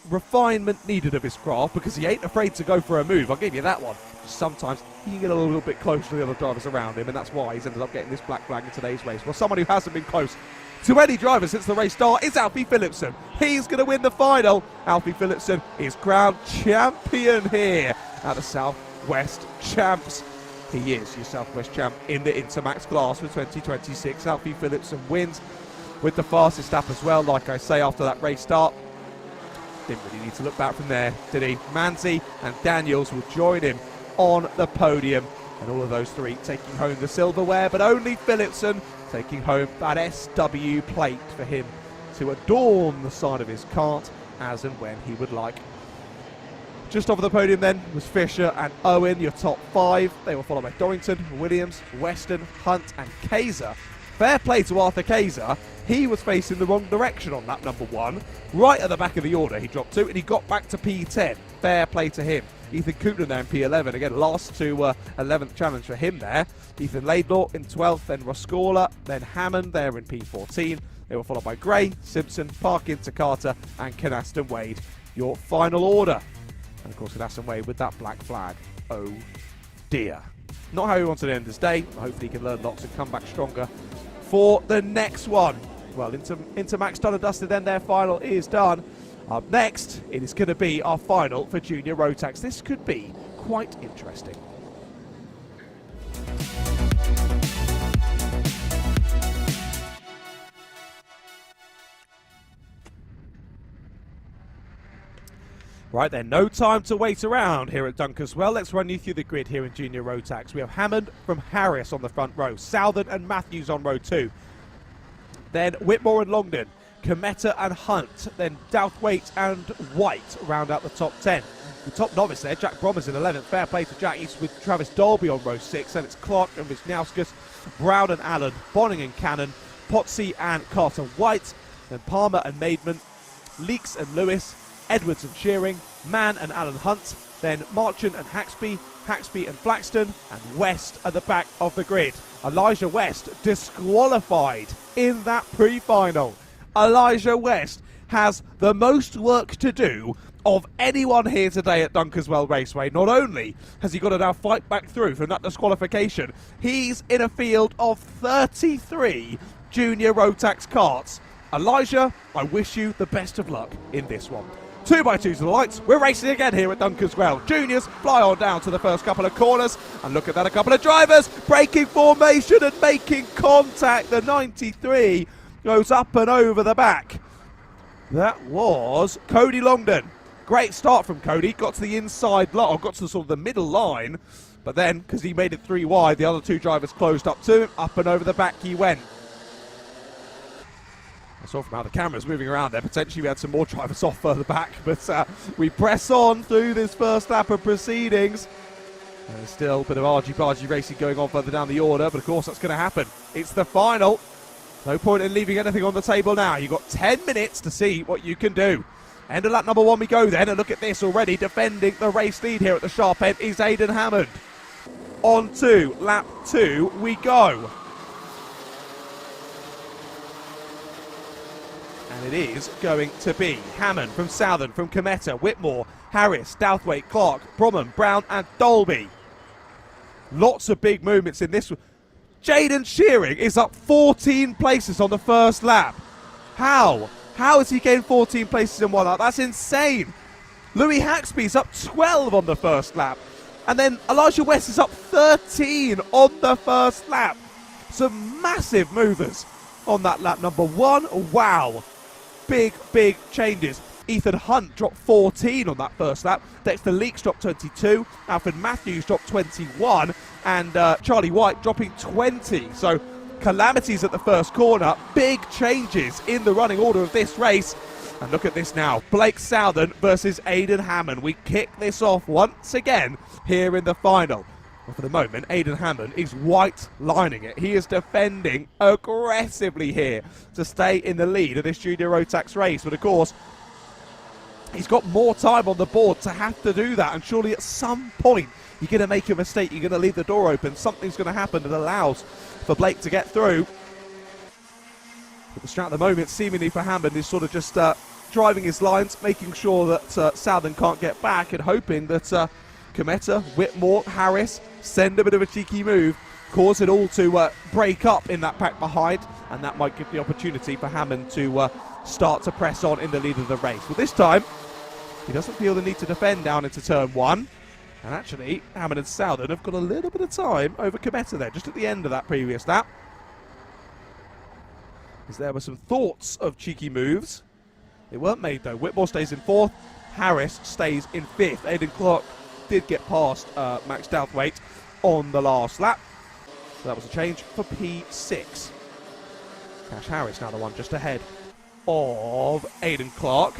refinement needed of his craft, because he ain't afraid to go for a move. I'll give you that one. Sometimes he can get a little bit close to the other drivers around him, and that's why he's ended up getting this black flag in today's race. Well, someone who hasn't been close to any driver since the race start is Alfie Philipson. He's going to win the final. Alfie Philipson is crowned champion here at the Southwest Champs. He is your Southwest champ in the Intermax class for 2026. Alfie Philipson wins with the fastest lap as well. Like I say, after that race start, didn't really need to look back from there, did he? Manzi and Daniels will join him on the podium, and all of those 3 taking home the silverware, but only Philipson taking home that SW plate for him to adorn the side of his kart as and when he would like. Just off the podium then was Fisher and Owen, your top 5. They were followed by Dorrington, Williams, Weston, Hunt and Kaiser. Fair play to Arthur Kaiser. He was facing the wrong direction on lap number 1. Right at the back of the order he dropped to, and he got back to P10. Fair play to him. Ethan Koopman there in P11. Again, last to 11th challenge for him there. Ethan Laidlaw in 12th, then Roscola, then Hammond there in P14. They were followed by Gray, Simpson, Parkin, Takata and Canaston Wade. Your final order. And of course, Canaston Wade with that black flag. Oh dear. Not how he wanted to end his day. Hopefully he can learn lots and come back stronger for the next one. Well, Intermax done and dusted, then their final is done. Up next, it is going to be our final for Junior Rotax. This could be quite interesting. Right then, no time to wait around here at Dunkeswell. Let's run you through the grid here in Junior Rotax. We have Hammond from Harris on the front row, Southern and Matthews on row 2. Then Whitmore and Longden, Cometa and Hunt, then Douthwaite and White round out the top 10. The top novice there, Jack Bromers in 11th. Fair play to Jack. He's with Travis Dolby on row 6. Then it's Clark and Wisniauskas, Brown and Allen, Bonning and Cannon, Potsy and Carter White, then Palmer and Maidman, Leeks and Lewis, Edwards and Shearing, Mann and Alan Hunt, then Marchant and Haxby and Flaxton, and West at the back of the grid. Elijah West disqualified in that pre-final. Elijah West has the most work to do of anyone here today at Dunkeswell Raceway. Not only has he got to now fight back through from that disqualification, he's in a field of 33 Junior Rotax karts. Elijah, I wish you the best of luck in this one. 2x2 to the lights, we're racing again here at Dunkeswell. Juniors fly on down to the first couple of corners, and look at that, a couple of drivers breaking formation and making contact. The 93 goes up and over the back. That was Cody Longden. Great start from Cody, got to the inside line, or got to sort of the middle line, but then, because he made it 3 wide, the other 2 drivers closed up to him, up and over the back he went. I saw from how the camera's moving around there, potentially we had some more drivers off further back, but we press on through this first lap of proceedings. There's still a bit of argy-bargy racing going on further down the order, but of course that's going to happen. It's the final. No point in leaving anything on the table now. You've got 10 minutes to see what you can do. End of lap number 1 we go then, and look at this already. Defending the race lead here at the sharp end is Aidan Hammond. on to lap 2 we go. And it is going to be Hammond from Southern, from Cometa, Whitmore, Harris, Douthwaite, Clark, Bromham, Brown and Dolby. Lots of big movements in this one. Jaden Shearing is up 14 places on the first lap. How? How has he gained 14 places in one lap? That's insane. Louis Haxby's up 12 on the first lap. And then Elijah West is up 13 on the first lap. Some massive movers on that lap number 1. Wow. Big, big changes. Ethan Hunt dropped 14 on that first lap. Dexter Leaks dropped 22. Alfred Matthews dropped 21. And Charlie White dropping 20. So calamities at the first corner. Big changes in the running order of this race. And look at this now. Blake Southern versus Aidan Hammond. We kick this off once again here in the final. Well, for the moment, Aidan Hammond is white lining it. He is defending aggressively here to stay in the lead of this Junior Rotax race. But of course, he's got more time on the board to have to do that. And surely at some point, you're going to make a mistake. You're going to leave the door open. Something's going to happen that allows for Blake to get through. But the strat at the moment, seemingly for Hammond, is sort of just driving his lines, making sure that Southern can't get back and hoping that Cometa, Whitmore, Harris send a bit of a cheeky move, cause it all to break up in that pack behind, and that might give the opportunity for Hammond to start to press on in the lead of the race. But this time, he doesn't feel the need to defend down into turn 1. And actually, Hammond and Southern have got a little bit of time over Cometa there, just at the end of that previous lap. As there were some thoughts of cheeky moves. They weren't made though. Whitmore stays in 4th. Harris stays in 5th. Aidan Clark did get past Max Douthwaite on the last lap. So that was a change for P6. Cash Harris now the one just ahead of Aidan Clark.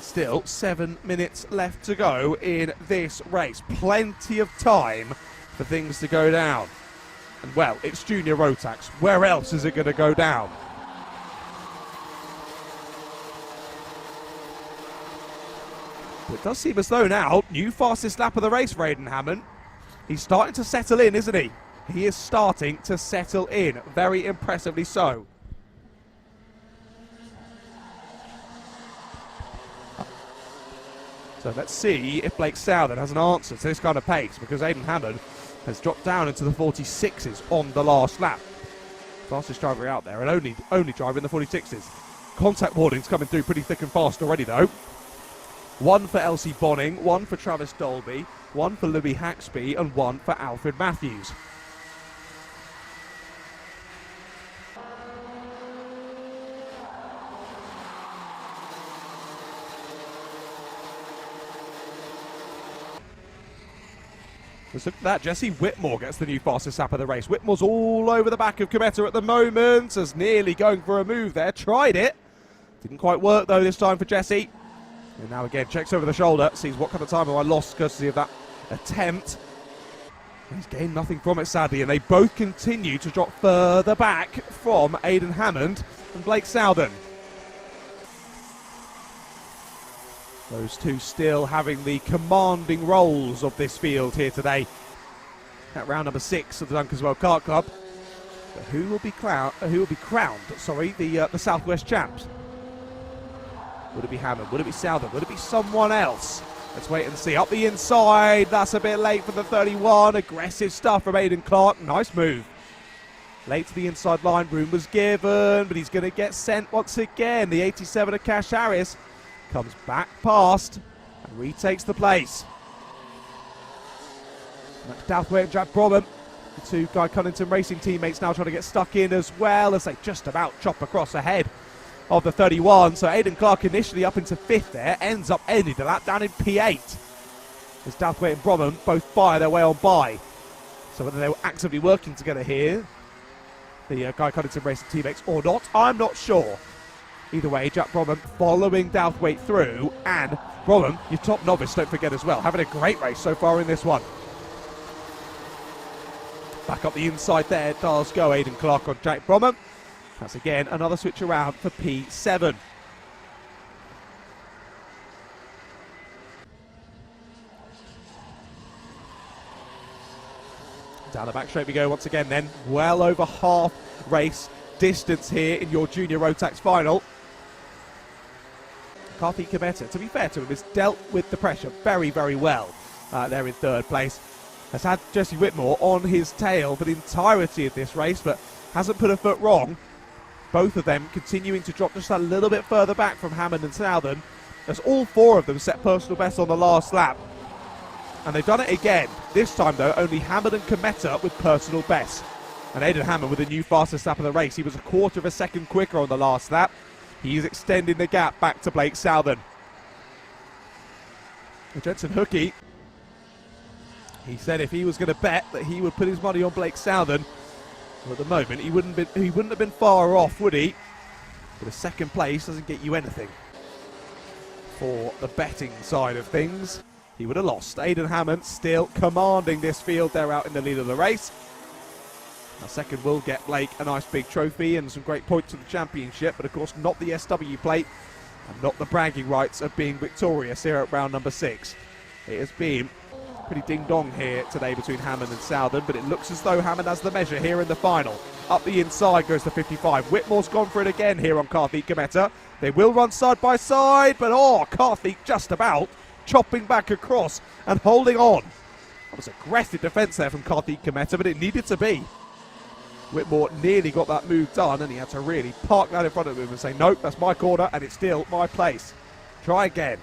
Still 7 minutes left to go in this race. Plenty of time for things to go down. And well, it's Junior Rotax. Where else is it going to go down? But it does seem as though now, new fastest lap of the race for Aidan Hammond. He's starting to settle in, isn't he? He is starting to settle in. Very impressively so. So let's see if Blake Southern has an answer to this kind of pace, because Aidan Hammond has dropped down into the 46s on the last lap. Fastest driver out there, and only driver in the 46s. Contact warnings coming through pretty thick and fast already though. One for Elsie Bonning, one for Travis Dolby, one for Louis Haxby, and one for Alfred Matthews. Let's look at that. Jesse Whitmore gets the new fastest lap of the race. Whitmore's all over the back of Cometa at the moment. Is nearly going for a move there. Tried it. Didn't quite work though this time for Jesse. And now again checks over the shoulder. Sees what kind of time have I lost courtesy of that attempt. He's gained nothing from it sadly. And they both continue to drop further back from Aidan Hammond and Blake Southern. Those two still having the commanding roles of this field here today at round number 6 of the Dunkeswell Kart Club. But who will be crowned? The Southwest champs? Would it be Hammond? Would it be Southern? Would it be someone else? Let's wait and see. Up the inside. That's a bit late for the 31. Aggressive stuff from Aidan Clark. Nice move. Late to the inside line. Room was given, but he's going to get sent once again. The 87 of Cash Harris comes back past and retakes the place. Max Douthwaite and Jack Bromham, the two Guy Cunnington Racing teammates, now trying to get stuck in as well as they just about chop across ahead of the 31. So Aidan Clark initially up into 5th there, ends up ending the lap down in P8. As Douthwaite and Bromham both fire their way on by. So whether they were actively working together here, the Guy Cunnington Racing teammates, or not, I'm not sure. Either way, Jack Bromham following Douthwaite through, and Bromham, your top novice, don't forget as well, having a great race so far in this one. Back up the inside there does go Aidan Clark on Jack Bromham. That's again another switch around for P7. Down the back straight we go once again then. Well over half race distance here in your Junior Rotax final. Karthik Kameta, to be fair to him, has dealt with the pressure very, very well there in third place. Has had Jesse Whitmore on his tail for the entirety of this race, but hasn't put a foot wrong. Both of them continuing to drop just a little bit further back from Hammond and Southern, as all four of them set personal bests on the last lap. And they've done it again. This time, though, only Hammond and Kameta with personal bests. And Aidan Hammond with the new fastest lap of the race. He was a quarter of a second quicker on the last lap. He's extending the gap back to Blake Southern. Jensen Hookey, he said if he was going to bet that he would put his money on Blake Southern, well, at the moment he wouldn't have been far off, would he? But a second place doesn't get you anything. For the betting side of things, he would have lost. Aidan Hammond still commanding this field. They're out in the lead of the race. Now second will get Blake a nice big trophy and some great points to the championship, but of course not the SW plate and not the bragging rights of being victorious here at round number 6. It has been pretty ding-dong here today between Hammond and Southern, but it looks as though Hammond has the measure here in the final. Up the inside goes the 55. Whitmore's gone for it again here on Karthik Kameta. They will run side by side, but Karthik just about chopping back across and holding on. That was aggressive defence there from Karthik Kameta, but it needed to be. Whitmore nearly got that move done, and he had to really park that in front of him and say, nope, that's my corner, and it's still my place. Try again.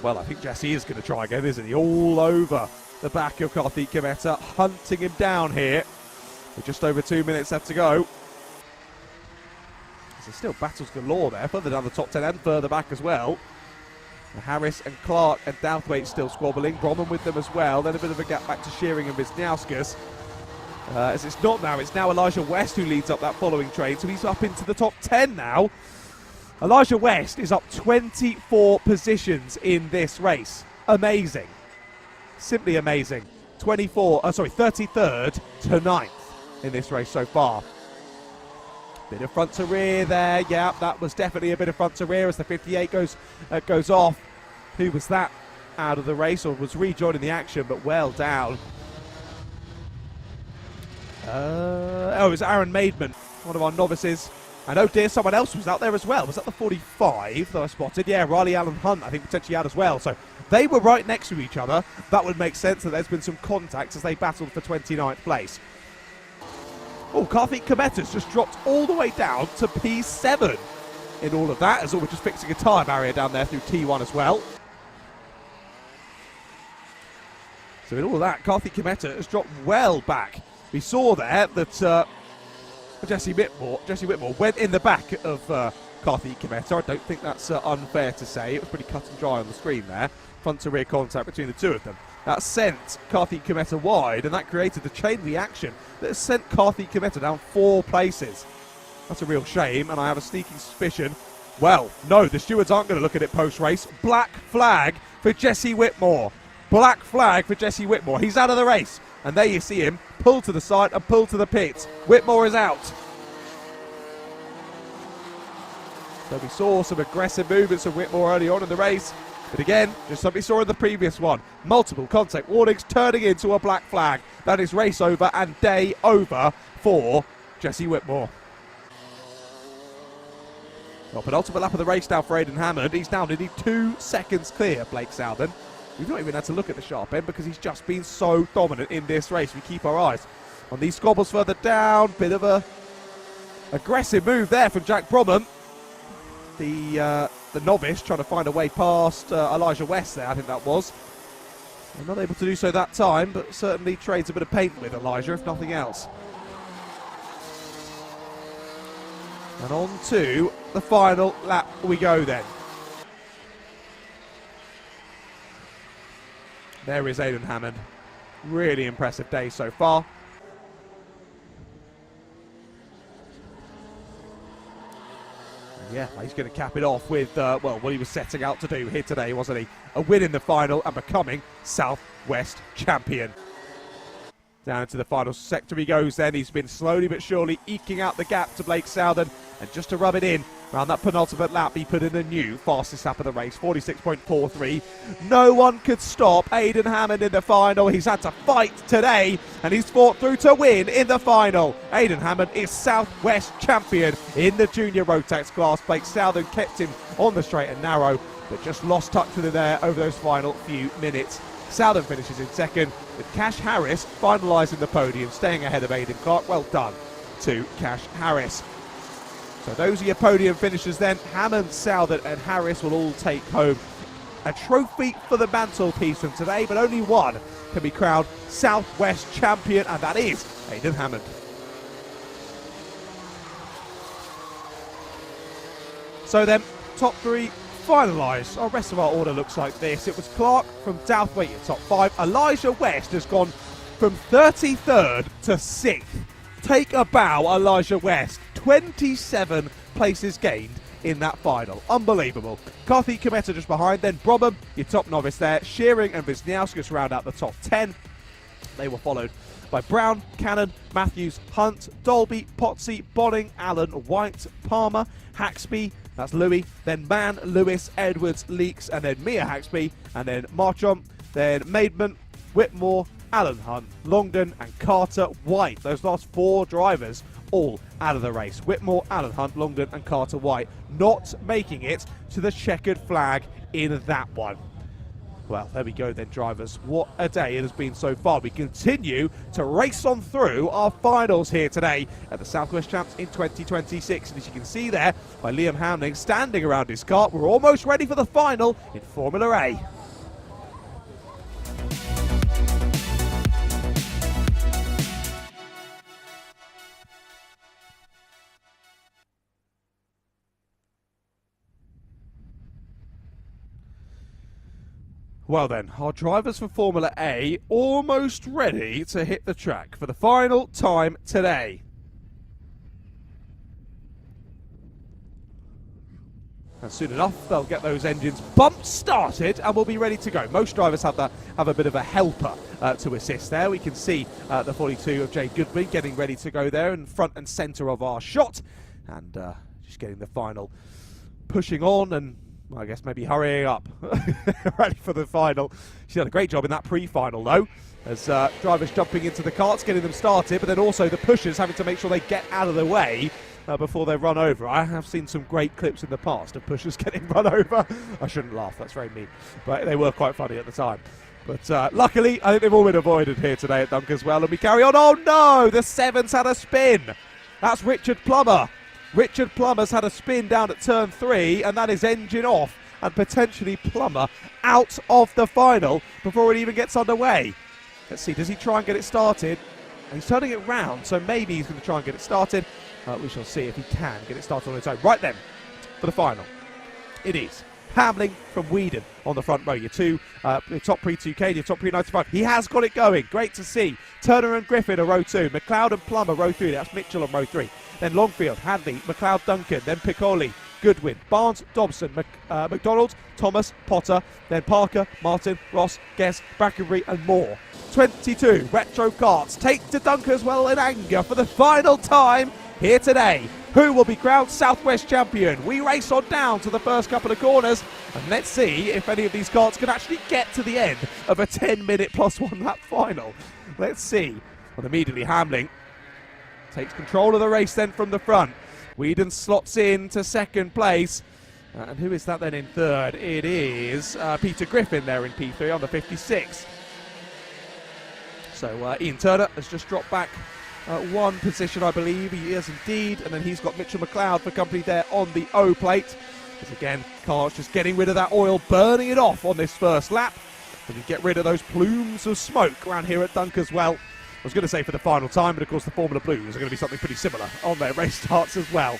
Well, I think Jesse is going to try again, isn't he? All over the back of Karthik Kameta, hunting him down here. With just over 2 minutes left to go. There's still battles galore there, further down the top 10 and further back as well. Harris and Clark and Douthwaite still squabbling. Bromman with them as well. Then a bit of a gap back to Shearing and Wisniauskas. As it's not now, it's now Elijah West who leads up that following train. So he's up into the top 10 now. Elijah West is up 24 positions in this race. Amazing. Simply amazing. 33rd to 9th in this race so far. Bit of front to rear there. Yeah, that was definitely a bit of front to rear as the 58 goes off. Who was that out of the race or was rejoining the action, but well down. It was Aaron Maidman, one of our novices. And oh dear, someone else was out there as well. Was that the 45 that I spotted? Yeah, Riley Allen Hunt, I think, potentially out as well. So they were right next to each other. That would make sense that there's been some contact as they battled for 29th place. Oh, Karthik Kameta's just dropped all the way down to P7 in all of that, as we're just fixing a tyre barrier down there through T1 as well. So in all of that, Karthik Kameta has dropped well back. We saw there that Jesse Whitmore went in the back of Karthik Kameta. I don't think that's unfair to say. It was pretty cut and dry on the screen there. Front to rear contact between the two of them. That sent Karthik Kameta wide, and that created the chain reaction that has sent Karthik Kameta down 4 places. That's a real shame, and I have a sneaking suspicion. Well, no, the stewards aren't going to look at it post-race. Black flag for Jesse Whitmore. Black flag for Jesse Whitmore. He's out of the race. And there you see him pull to the side and pull to the pits. Whitmore is out. So we saw some aggressive movements from Whitmore early on in the race. But again, just like we saw in the previous one, multiple contact warnings turning into a black flag. That is race over and day over for Jesse Whitmore. Well, penultimate lap of the race now for Aidan Hammond. He's now nearly 2 seconds clear, Blake Southern. We've not even had to look at the sharp end because he's just been so dominant in this race. We keep our eyes on these squabbles further down. Bit of a aggressive move there from Jack Bromman. The novice trying to find a way past Elijah West there, I think that was. I'm not able to do so that time, but certainly trades a bit of paint with Elijah, if nothing else. And on to the final lap we go then. There is Aidan Hammond. Really impressive day so far. Yeah, he's going to cap it off with, well, what he was setting out to do here today, wasn't he? A win in the final and becoming Southwest champion. Down into the final sector he goes then. He's been slowly but surely eking out the gap to Blake Southern. And just to rub it in, around that penultimate lap, he put in a new fastest lap of the race, 46.43. No one could stop Aidan Hammond in the final. He's had to fight today, and he's fought through to win in the final. Aidan Hammond is Southwest champion in the junior Rotax class. Blake Southern kept him on the straight and narrow, but just lost touch with him there over those final few minutes. Southern finishes in second, with Cash Harris finalising the podium, staying ahead of Aidan Clark. Well done to Cash Harris. So those are your podium finishers then. Hammond, Southern and Harris will all take home a trophy for the mantelpiece from today, but only one can be crowned Southwest champion, and that is Aidan Hammond. So then, top three finalised. Our rest of our order looks like this. It was Clark from Douthwaite in top 5. Elijah West has gone from 33rd to 6th. Take a bow, Elijah West. 27 places gained in that final. Unbelievable. Karthik Kometa just behind, then Brobham, your top novice there. Shearing and Wisniewski round out the top 10. They were followed by Brown, Cannon, Matthews, Hunt, Dolby, Potsy, Bonning, Allen, White, Palmer, Haxby, that's Louis, then Mann, Lewis, Edwards, Leaks, and then Mia Haxby, and then Marchant, then Maidman, Whitmore, Alan Hunt, Longdon, and Carter White. Those last 4 drivers all out of the race. Whitmore, Alan Hunt, Longdon, and Carter White not making it to the checkered flag in that one. Well, there we go then, drivers. What a day it has been so far. We continue to race on through our finals here today at the Southwest Champs in 2026. And as you can see there, by Liam Hamling standing around his kart, we're almost ready for the final in Formula A. Well then, our drivers for Formula A almost ready to hit the track for the final time today. And soon enough, they'll get those engines bump started and we'll be ready to go. Most drivers have a bit of a helper to assist there. We can see the 42 of Jay Goodwin getting ready to go there in front and centre of our shot. And just getting the final pushing on and well, I guess maybe hurrying up, ready for the final. She's done a great job in that pre-final though, as drivers jumping into the karts, getting them started, but then also the pushers having to make sure they get out of the way before they run over. I have seen some great clips in the past of pushers getting run over. I shouldn't laugh, that's very mean, but they were quite funny at the time. But luckily, I think they've all been avoided here today at Dunkeswell, and we carry on. Oh no, the 7's had a spin. That's Richard Plummer. Richard Plummer's had a spin down at turn 3, and that is engine off, and potentially Plummer out of the final before it even gets underway. Let's see, does he try and get it started? And he's turning it round, so maybe he's going to try and get it started. We shall see if he can get it started on its own. Right then, for the final, it is Hamling from Whedon on the front row. Your top pre-2K, your top pre-95. He has got it going. Great to see. Turner and Griffin are row 2. McLeod and Plummer row 3. That's Mitchell on row 3. Then Longfield, Hadley, McLeod, Duncan. Then Piccoli, Goodwin, Barnes, Dobson, McDonald, Thomas, Potter. Then Parker, Martin, Ross, Guess, Brackenbury and more. 22 retro karts take to Dunkeswell in anger for the final time here today. Who will be crowned Southwest champion? We race on down to the first couple of corners, and let's see if any of these karts can actually get to the end of a 10-minute plus 1 lap final. Let's see. Well, immediately Hamling takes control of the race then from the front. Whedon slots in to second place. And who is that then in third? It is Peter Griffin there in P3 on the 56. So Ian Turner has just dropped back one position, I believe. He is indeed. And then he's got Mitchell McLeod for company there on the O plate. As again, Carl's just getting rid of that oil, burning it off on this first lap. And we get rid of those plumes of smoke around here at Dunkeswell. I was going to say for the final time, but of course the Formula Blues are going to be something pretty similar on their race starts as well.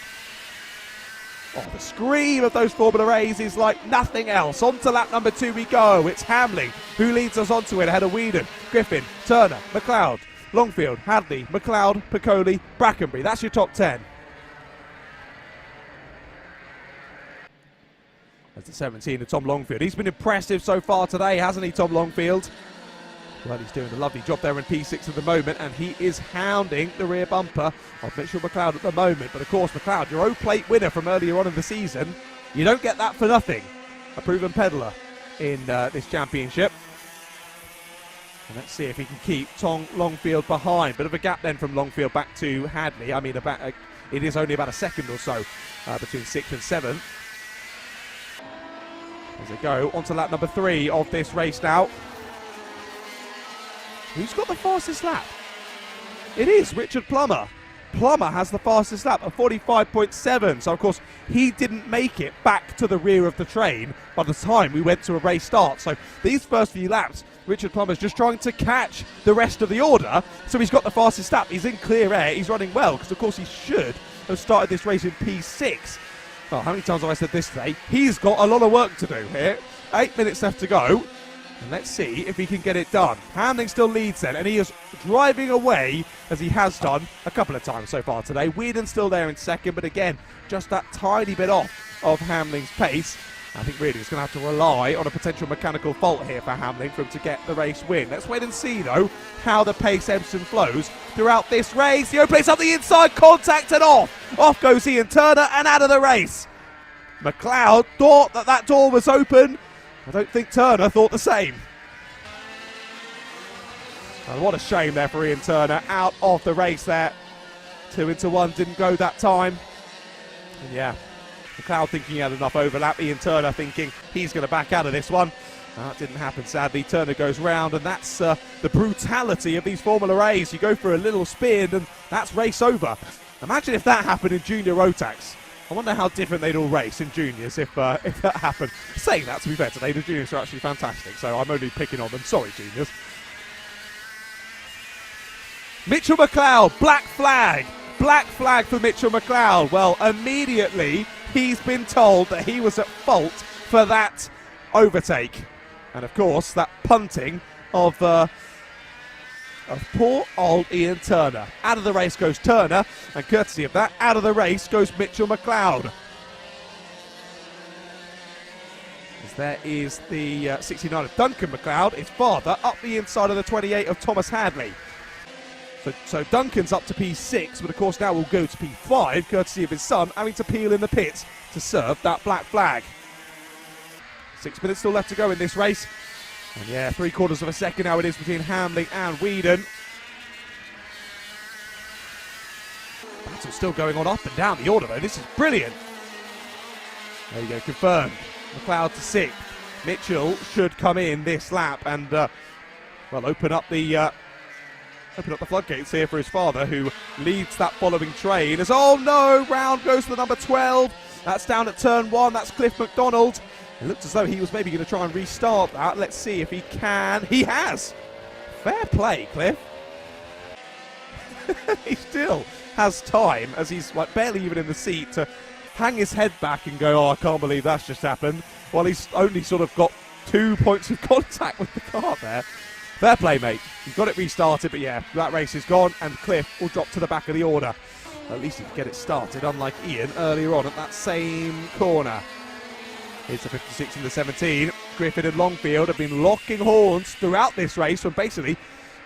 Oh, the scream of those Formula A's is like nothing else. On to lap number 2 we go. It's Hamling who leads us onto it ahead of Whedon, Griffin, Turner, McLeod, Longfield, Hadley, McLeod, Piccoli, Brackenbury. That's your top 10. That's the 17 of Tom Longfield. He's been impressive so far today, hasn't he, Tom Longfield? Well, he's doing a lovely job there in P6 at the moment, and he is hounding the rear bumper of Mitchell McLeod at the moment. But of course, McLeod, your O-plate winner from earlier on in the season, you don't get that for nothing. A proven peddler in this championship. And let's see if he can keep Tom Longfield behind. Bit of a gap then from Longfield back to Hadley. I mean, it is only about a second or so between 6th and 7th. As they go onto lap number 3 of this race now. Who's got the fastest lap? It is Richard Plummer. Plummer has the fastest lap of 45.7. So, of course, he didn't make it back to the rear of the train by the time we went to a race start. So, these first few laps, Richard Plummer's just trying to catch the rest of the order. So, he's got the fastest lap. He's in clear air. He's running well because, of course, he should have started this race in P6. Oh, how many times have I said this today? He's got a lot of work to do here. 8 minutes left to go. And let's see if he can get it done. Hamling still leads then, and he is driving away as he has done a couple of times so far today. Whedon's still there in second, but again, just that tiny bit off of Hamling's pace. I think really he's going to have to rely on a potential mechanical fault here for Hamling for him to get the race win. Let's wait and see, though, how the pace ebbs and flows throughout this race. The O-plate's up the inside, contact and off. Off goes Ian Turner and out of the race. McLeod thought that door was open. I don't think Turner thought the same. And what a shame there for Ian Turner, out of the race there. 2 into 1 didn't go that time. And yeah, McLeod thinking he had enough overlap. Ian Turner thinking he's going to back out of this one. That didn't happen, sadly. Turner goes round, and that's the brutality of these Formula A's. You go for a little spin, and that's race over. Imagine if that happened in junior Rotax. I wonder how different they'd all race in juniors if that happened. Saying that, to be fair, today the juniors are actually fantastic, so I'm only picking on them. Sorry, juniors. Mitchell McLeod, black flag. Black flag for Mitchell McLeod. Well, immediately he's been told that he was at fault for that overtake. And of course, that punting of poor old Ian Turner. Out of the race goes Turner, and courtesy of that, out of the race goes Mitchell McLeod. As there is the 69 of Duncan McLeod, his father, up the inside of the 28 of Thomas Hadley. So Duncan's up to P6, but of course now will go to P5, courtesy of his son having to peel in the pits to serve that black flag. 6 minutes still left to go in this race. And yeah, 3/4 of a second now it is between Hamling and Whedon. Battle's still going on up and down the order though. This is brilliant. There you go, confirmed. McLeod to 6th. Mitchell should come in this lap and open up the floodgates here for his father, who leads that following train. As oh no, round goes to the number 12. That's down at turn 1. That's Cliff McDonald. It looked as though he was maybe going to try and restart that. Let's see if he can. He has. Fair play, Cliff. He still has time, as he's like barely even in the seat, to hang his head back and go, oh, I can't believe that's just happened. While he's only sort of got 2 points of contact with the car there. Fair play, mate. You've got it restarted, but yeah, that race is gone, and Cliff will drop to the back of the order. At least he can get it started, unlike Ian earlier on at that same corner. Here's the 56 and the 17. Griffin and Longfield have been locking horns throughout this race from basically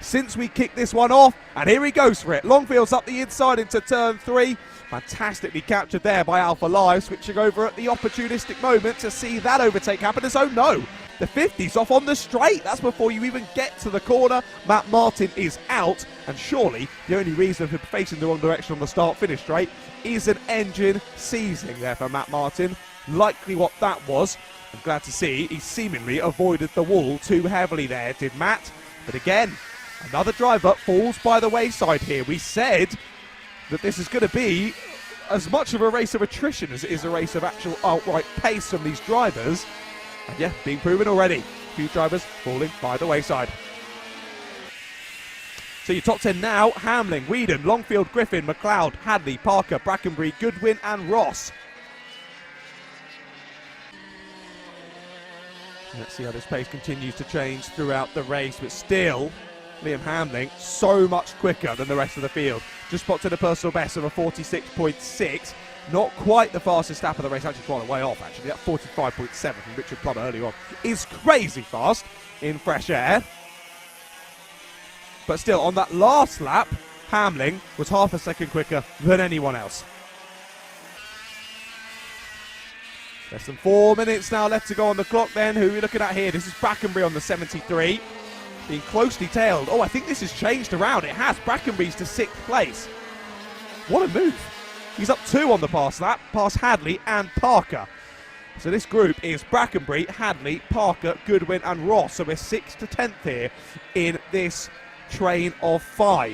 since we kicked this one off. And here he goes for it. Longfield's up the inside into turn 3. Fantastically captured there by Alpha Live, switching over at the opportunistic moment to see that overtake happen. As oh no, the 50's off on the straight. That's before you even get to the corner. Matt Martin is out, and surely the only reason for facing the wrong direction on the start-finish straight is an engine seizing there for Matt Martin. Likely what that was. I'm glad to see he seemingly avoided the wall too heavily there, did Matt. But again, another driver falls by the wayside here. We said that this is going to be as much of a race of attrition as it is a race of actual outright pace from these drivers. And yeah, being proven already. A few drivers falling by the wayside. So your top 10 now: Hamling, Whedon, Longfield, Griffin, McLeod, Hadley, Parker, Brackenbury, Goodwin and Ross. Let's see how this pace continues to change throughout the race, but still, Liam Hamling so much quicker than the rest of the field. Just popped in a personal best of a 46.6. Not quite the fastest lap of the race, actually quite a way off, actually. That 45.7 from Richard Plummer earlier on is crazy fast in fresh air. But still, on that last lap, Hamling was half a second quicker than anyone else. Less than 4 minutes now left to go on the clock then. Who are we looking at here? This is Brackenbury on the 73. Being closely tailed. Oh, I think this has changed around. It has. Brackenbury's to 6th place. What a move. He's up 2 on the pass lap, past Hadley and Parker. So this group is Brackenbury, Hadley, Parker, Goodwin and Ross. So we're 6th to 10th here in this train of 5.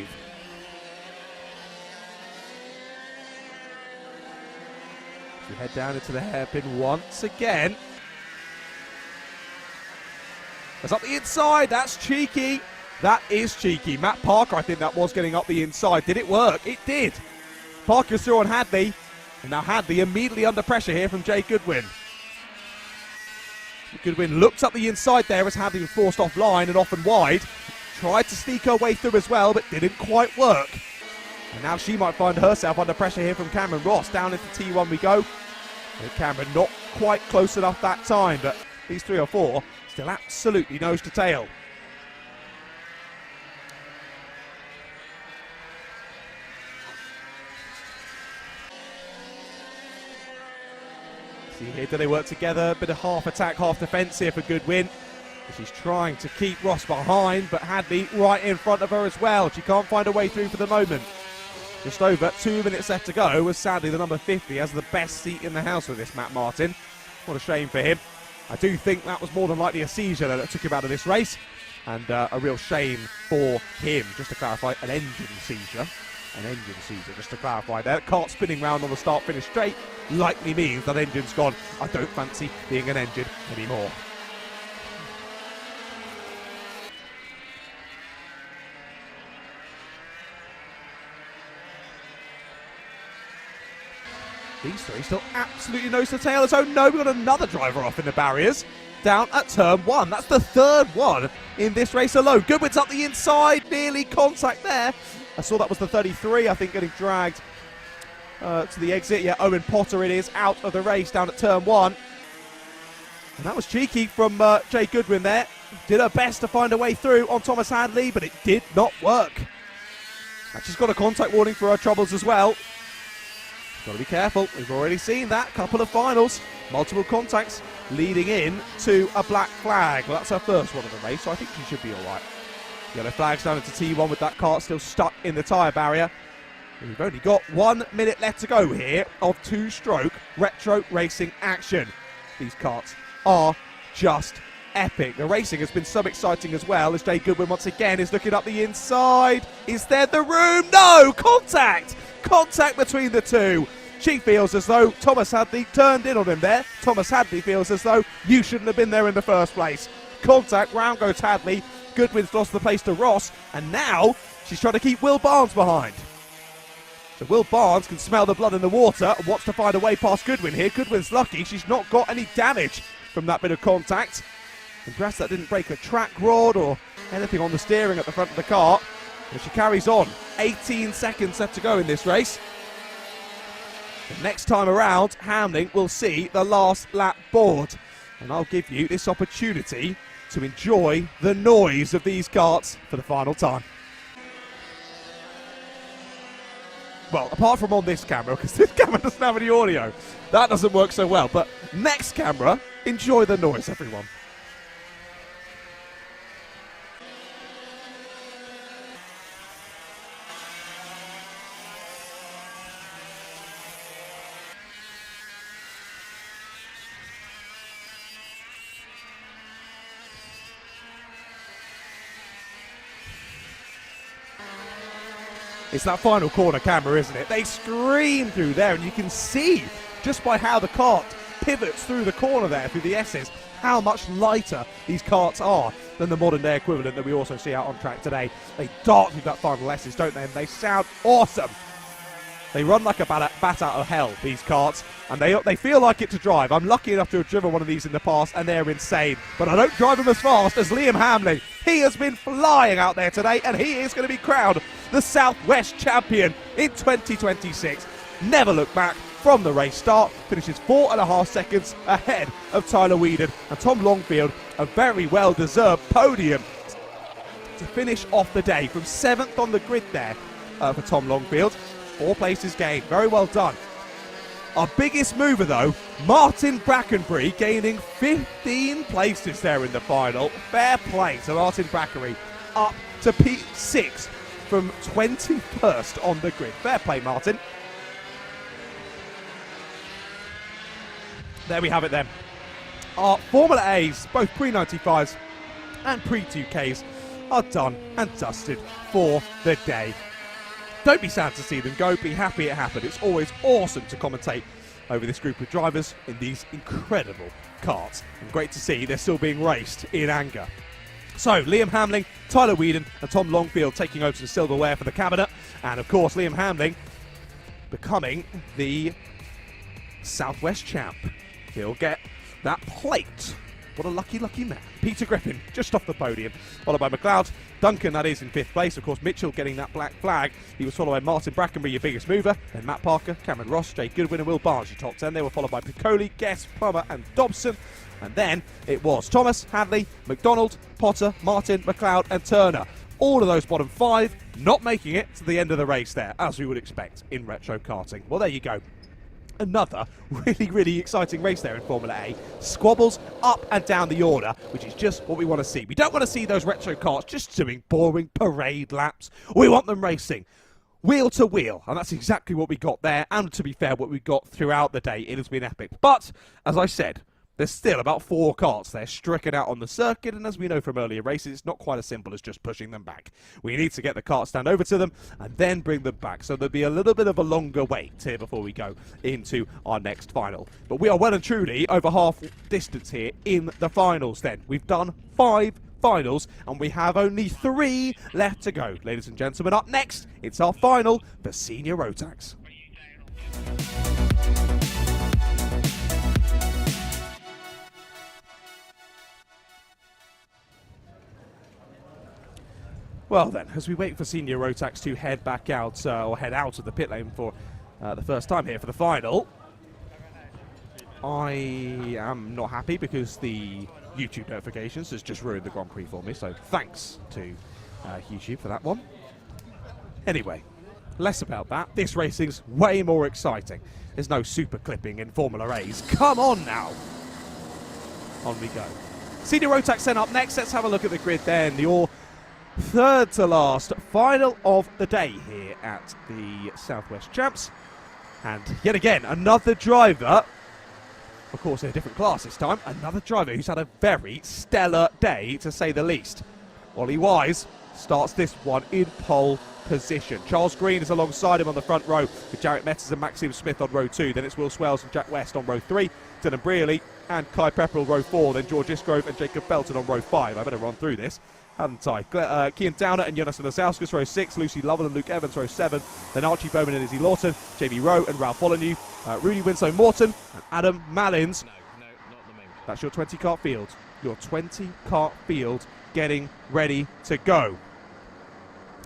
We head down into the hairpin once again. That's up the inside. That's cheeky. That is cheeky. Matt Parker, I think that was getting up the inside. Did it work? It did. Parker's through on Hadley. And now Hadley immediately under pressure here from Jay Goodwin. Goodwin looked up the inside there as Hadley was forced offline and off and wide. Tried to sneak her way through as well, but didn't quite work. And now she might find herself under pressure here from Cameron Ross. Down into T1 we go. And Cameron not quite close enough that time, but these 3 or 4 still absolutely nose to tail. See here, do they work together? Bit of half attack, half defence here for Goodwin. She's trying to keep Ross behind, but Hadley right in front of her as well. She can't find a way through for the moment. Just over 2 minutes left to go, was sadly the number 50 has the best seat in the house with this Matt Martin. What a shame for him. I do think that was more than likely a seizure that took him out of this race, and a real shame for him. Just to clarify, an engine seizure. An engine seizure, just to clarify there. Kart spinning round on the start-finish straight likely means that engine's gone. I don't fancy being an engine anymore. These 3 still absolutely nose to tail. Oh no, we've got another driver off in the barriers. Down at turn 1. That's the 3rd one in this race alone. Goodwin's up the inside. Nearly contact there. I saw that was the 33, I think, getting dragged to the exit. Yeah, Owen Potter it is, out of the race down at turn 1. And that was cheeky from Jay Goodwin there. Did her best to find a way through on Thomas Hadley, but it did not work. And she's got a contact warning for her troubles as well. Got to be careful. We've already seen that. Couple of finals. Multiple contacts leading in to a black flag. Well, that's her first one of the race, so I think she should be all right. Yellow flag's down into T1 with that kart still stuck in the tyre barrier. And we've only got 1 minute left to go here of 2-stroke retro racing action. These karts are just epic. The racing has been so exciting as well as Jay Goodwin once again is looking up the inside. Is there the room? No! Contact! Contact between the 2. She feels as though Thomas Hadley turned in on him there. Thomas Hadley feels as though you shouldn't have been there in the first place. Contact, round goes Hadley. Goodwin's lost the place to Ross, and now she's trying to keep Will Barnes behind. So Will Barnes can smell the blood in the water and wants to find a way past Goodwin here. Goodwin's lucky she's not got any damage from that bit of contact. And perhaps that didn't break a track rod or anything on the steering at the front of the car. And she carries on. 18 seconds left to go in this race. The next time around, Hamling will see the last lap board. And I'll give you this opportunity to enjoy the noise of these karts for the final time. Well, apart from on this camera, because this camera doesn't have any audio. That doesn't work so well. But next camera, enjoy the noise, everyone. It's that final corner camera, isn't it? They scream through there, and you can see, just by how the kart pivots through the corner there, through the S's, how much lighter these karts are than the modern day equivalent that we also see out on track today. They dart through that final S's, don't they? And they sound awesome. They run like a bat out of hell, these karts, and they feel like it to drive. I'm lucky enough to have driven one of these in the past, and they're insane. But I don't drive them as fast as Liam Hamling. He has been flying out there today, and he is going to be crowned the Southwest champion in 2026. Never look back from the race start. Finishes 4.5 seconds ahead of Tyler Whedon and Tom Longfield. A very well-deserved podium. to finish off the day from 7th on the grid there for Tom Longfield. 4 places gained. Very well done. Our biggest mover, though, Martin Brackenbury, gaining 15 places there in the final. Fair play to Martin Brackenbury, up to P6 from 21st on the grid. Fair play, Martin. There we have it then. Our Formula A's, both pre-95s and pre-2Ks, are done and dusted for the day. Don't be sad to see them go, be happy it happened. It's always awesome to commentate over this group of drivers in these incredible karts. And great to see they're still being raced in anger. So, Liam Hamling, Tyler Whedon and Tom Longfield taking over the silverware for the cabinet. And of course, Liam Hamling becoming the Southwest champ. He'll get that plate. What a lucky, lucky man. Peter Griffin just off the podium, followed by McLeod. Duncan, that is, in 5th place. Of course, Mitchell getting that black flag. He was followed by Martin Brackenbury, your biggest mover. Then Matt Parker, Cameron Ross, Jay Goodwin and Will Barnes, your top 10. They were followed by Piccoli, Guest, Plummer and Dobson. And then it was Thomas, Hadley, McDonald, Potter, Martin, McLeod and Turner. All of those bottom 5 not making it to the end of the race there, as we would expect in retro karting. Well, there you go. Another really, really exciting race there in Formula A. Squabbles up and down the order, which is just what we want to see. We don't want to see those retro karts just doing boring parade laps. We want them racing wheel to wheel, and that's exactly what we got there. And to be fair, what we got throughout the day, it has been epic. But, as I said, there's still about 4 karts there stricken out on the circuit, and as we know from earlier races, it's not quite as simple as just pushing them back. We need to get the kart stand over to them and then bring them back, so there'll be a little bit of a longer wait here before we go into our next final. But we are well and truly over half distance here in the finals then. We've done 5 finals, and we have only 3 left to go. Ladies and gentlemen, up next, it's our final for Senior Rotax. Well then, as we wait for Senior Rotax to head back out, or head out of the pit lane for the first time here for the final, I am not happy because the YouTube notifications has just ruined the Grand Prix for me, so thanks to YouTube for that one. Anyway, less about that. This racing's way more exciting. There's no super clipping in Formula A's. Come on now! On we go. Senior Rotax then up next. Let's have a look at the grid then. Your third to last final of the day here at the Southwest Champs. And yet again, another driver, of course in a different class this time, another driver who's had a very stellar day to say the least. Ollie Wise starts this one in pole position. Charles Green is alongside him on the front row with Jarrett Metters and Maxime Smith on row 2. Then it's Will Swells and Jack West on row 3. Dylan Brearley and Kai Pepperell row 4. Then George Isgrove and Jacob Felton on row 5. I better run through this, hadn't I? Cian Downer and Jonas Lasowskis row 6, Lucy Lovell and Luke Evans row 7, then Archie Bowman and Izzy Lawton, Jamie Rowe and Ralph Molyneux, Rudy Winslow Morton and Adam Mallins. No, not the moment. That's your 20 kart field. Your 20 kart field getting ready to go.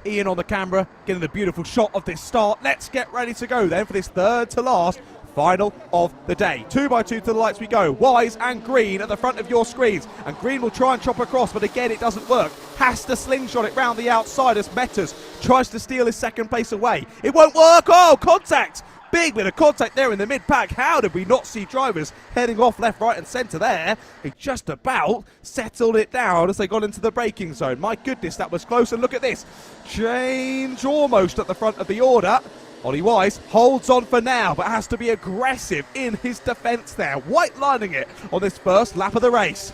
Ian on the camera, getting the beautiful shot of this start. Let's get ready to go then for this third to last final of the day. 2 by 2 to the lights we go. Wise and Green at the front of your screens. And Green will try and chop across, but again it doesn't work. Has to slingshot it round the outside as Metters tries to steal his second place away. It won't work. Oh, contact! Big bit of contact there in the mid-pack. How did we not see drivers heading off left, right and centre there? They just about settled it down as they got into the braking zone. My goodness, that was close. And look at this. Change almost at the front of the order. Ollie Wise holds on for now, but has to be aggressive in his defence there. White lining it on this first lap of the race.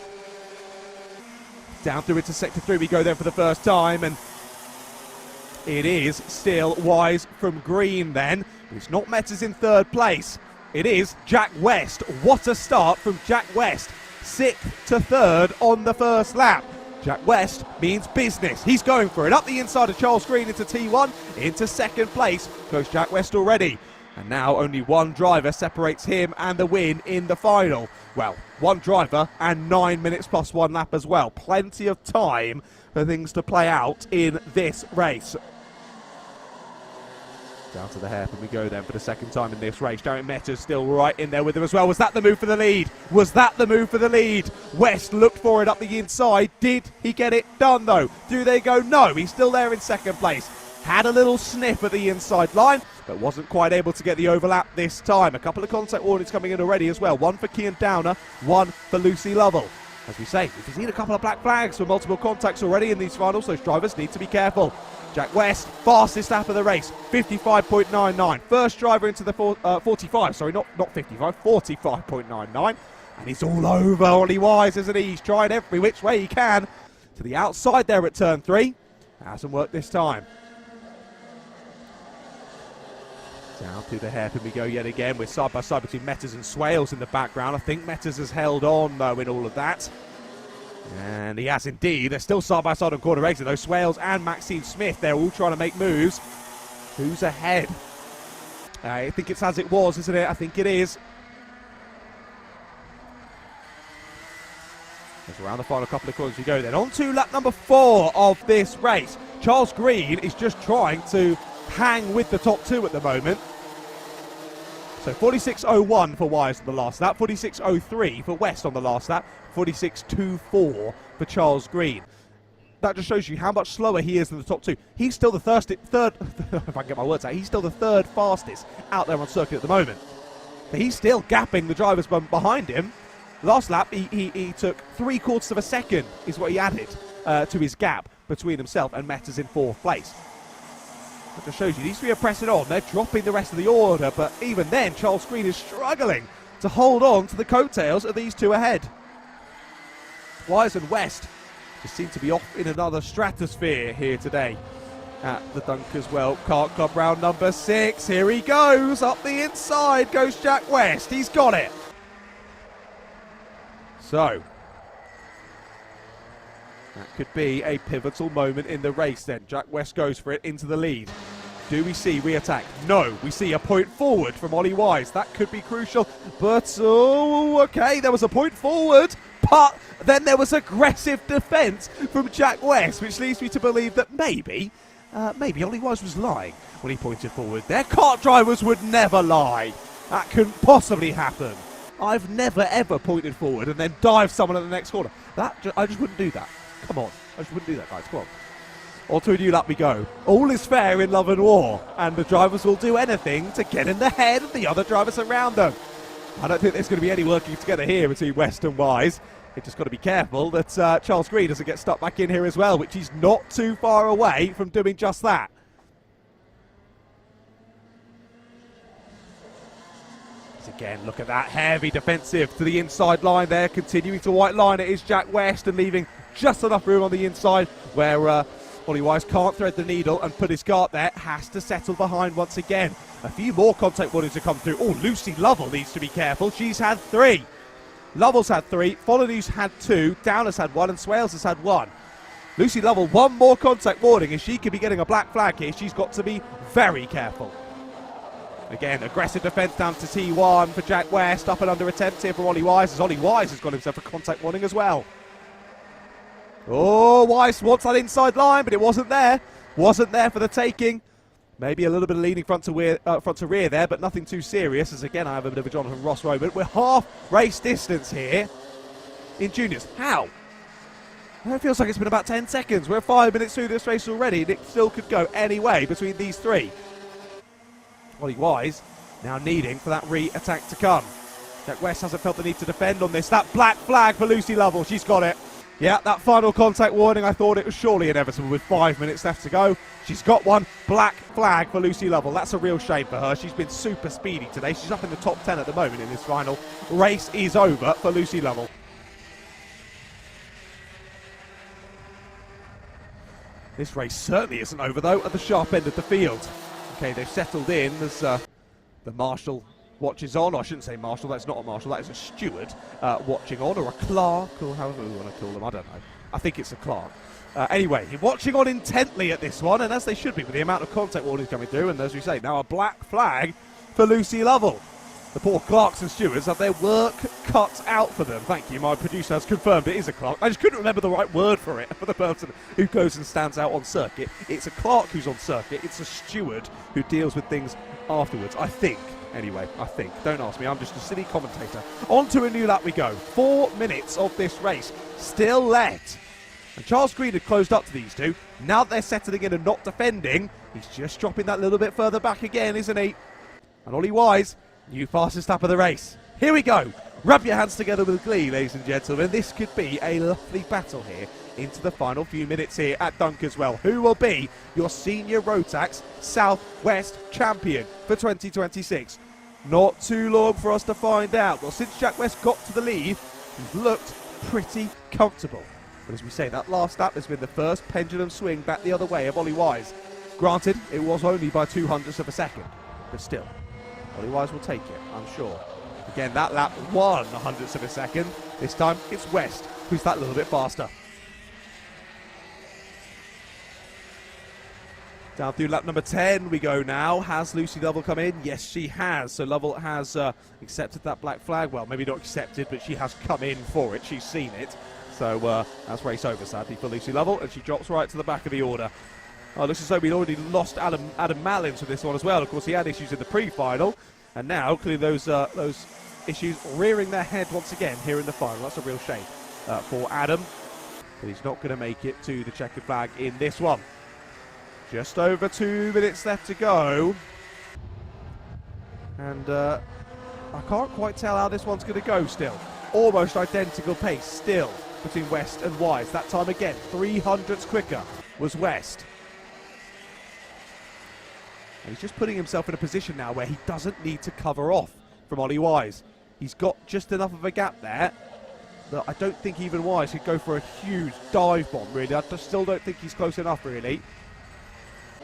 Down through into Sector 3 we go then for the first time, and it is still Wise from Green then. It's not Metters in third place. It is Jack West. What a start from Jack West. 6th to 3rd on the first lap. Jack West means business. He's going for it. Up the inside of Charles Green into T1. Into second place goes Jack West already. And now only one driver separates him and the win in the final. Well, one driver and 9 minutes plus 1 lap as well. Plenty of time for things to play out in this race. Down to the hairpin we go then for the second time in this race. Darren Meta's still right in there with him as well. Was that the move for the lead? Was that the move for the lead? West looked for it up the inside. Did he get it done though? Do they go? No, he's still there in second place. Had a little sniff at the inside line, but wasn't quite able to get the overlap this time. A couple of contact warnings coming in already as well. One for Kian Downer, one for Lucy Lovell. As we say, we've seen a couple of black flags for multiple contacts already in these finals. Those drivers need to be careful. Jack West, fastest lap of the race, 55.99. First driver into the 45, sorry, not 55, 45.99. And he's all over Ollie Wise, isn't he? He's trying every which way he can to the outside there at turn 3. Hasn't worked this time. Down to the hairpin we go yet again. We're side by side between Metas and Swales in the background. I think Metas has held on though in all of that. And he has indeed. They're still side by side on quarter exit though. Swales and Maxine Smith, they're all trying to make moves. Who's ahead? I think it's as it was, isn't it? I think it is. As around the final couple of corners we go then. On to lap number 4 of this race. Charles Green is just trying to hang with the top 2 at the moment. So 46.01 for Wise on the last lap, 46.03 for West on the last lap, 46.24 for Charles Green. That just shows you how much slower he is than the top 2. He's still the third if I can get my words out, he's still the third fastest out there on circuit at the moment. But he's still gapping the drivers behind him. Last lap, he took 3/4 of a second is what he added to his gap between himself and Metas in 4th place. That just shows you these 3 are pressing on. They're dropping the rest of the order, but even then, Charles Green is struggling to hold on to the coattails of these 2 ahead. Wise and West just seem to be off in another stratosphere here today at the Dunkeswell Kart Club round number 6. Here he goes, up the inside goes Jack West. He's got it. So, that could be a pivotal moment in the race then. Jack West goes for it into the lead. Do we see re-attack? No, we see a point forward from Ollie Wise. That could be crucial, but oh, okay, there was a point forward, but then there was aggressive defence from Jack West, which leads me to believe that maybe Ollie Wise was lying when he pointed forward. Their kart drivers would never lie. That couldn't possibly happen. I've never ever pointed forward and then dived someone at the next corner. I just wouldn't do that. Come on, I just wouldn't do that, guys. Come on. On to a new lap we go. All is fair in love and war, and the drivers will do anything to get in the head of the other drivers around them. I don't think there's going to be any working together here between West and Wise. They've just got to be careful that Charles Green doesn't get stuck back in here as well, which he's not too far away from doing just that. Again, look at that, heavy defensive to the inside line there, continuing to white line. It is Jack West and leaving just enough room on the inside where Ollie Wise can't thread the needle and put his kart there, has to settle behind once again. A few more contact warnings to come through. Oh, Lucy Lovell needs to be careful. She's had 3. Lovell's had 3, Follownew's had 2, Downer's had 1, and Swales has had 1. Lucy Lovell, 1 more contact warning, and she could be getting a black flag here. She's got to be very careful. Again, aggressive defence down to T1 for Jack West. Up and under attempt here for Ollie Wise, as Ollie Wise has got himself a contact warning as well. Oh, Wise wants that inside line, but it wasn't there. Wasn't there for the taking. Maybe a little bit of leaning front to rear there, but nothing too serious, as again I have a bit of a Jonathan Ross moment. We're half race distance here in juniors. How? It feels like it's been about 10 seconds. We're 5 minutes through this race already, and it still could go any way between these 3. Ollie Wise now needing for that re-attack to come. Jack West hasn't felt the need to defend on this. That black flag for Lucy Lovell, she's got it. Yeah, that final contact warning, I thought it was surely inevitable with 5 minutes left to go. She's got one. Black flag for Lucy Lovell. That's a real shame for her. She's been super speedy today. She's up in the top 10 at the moment in this final. Race is over for Lucy Lovell. This race certainly isn't over, though, at the sharp end of the field. Okay, they've settled in. There's the marshal watches on. I shouldn't say marshal, that's not a marshal, that is a steward watching on, or a clerk, or however we want to call them, I don't know. I think it's a clerk. Anyway, watching on intently at this one, and as they should be with the amount of contact warnings coming through, and as we say, now a black flag for Lucy Lovell. The poor Clarks and stewards have their work cut out for them. Thank you, my producer has confirmed it is a Clark. I just couldn't remember the right word for it, for the person who goes and stands out on circuit. It's a Clark who's on circuit, it's a steward who deals with things afterwards, I think. Anyway, I think. Don't ask me, I'm just a silly commentator. On to a new lap we go. 4 minutes of this race, still left. And Charles Green had closed up to these two. Now that they're settling in and not defending, he's just dropping that little bit further back again, isn't he? And Ollie Wise, new fastest lap of the race. Here we go. Rub your hands together with glee, ladies and gentlemen. This could be a lovely battle here into the final few minutes here at Dunkeswell. Who will be your senior Rotax Southwest champion for 2026? Not too long for us to find out. Well, since Jack West got to the lead, he's looked pretty comfortable. But as we say, that last lap has been the first pendulum swing back the other way of Ollie Wise. Granted, it was only by 0.02 of a second, but still, Ollie Wise will take it, I'm sure. Again, that lap 0.01 of a second. This time, it's West, who's that little bit faster. Down through lap number 10 we go now. Has Lucy Lovell come in? Yes, she has. So Lovell has accepted that black flag. Well, maybe not accepted, but she has come in for it. She's seen it. So that's race over, sadly, for Lucy Lovell, and she drops right to the back of the order. Oh, looks as though we'd already lost Adam Mallins for this one as well. Of course, he had issues in the pre-final, and now clearly those issues rearing their head once again here in the final. That's a real shame for Adam, but he's not going to make it to the checkered flag in this one. Just over 2 minutes left to go, and I can't quite tell how this one's going to go still. Almost identical pace still between West and Wise. That time again, 300ths quicker was West. And he's just putting himself in a position now where he doesn't need to cover off from Ollie Wise. He's got just enough of a gap there that I don't think even Wise could go for a huge dive bomb, really. I just still don't think he's close enough, really,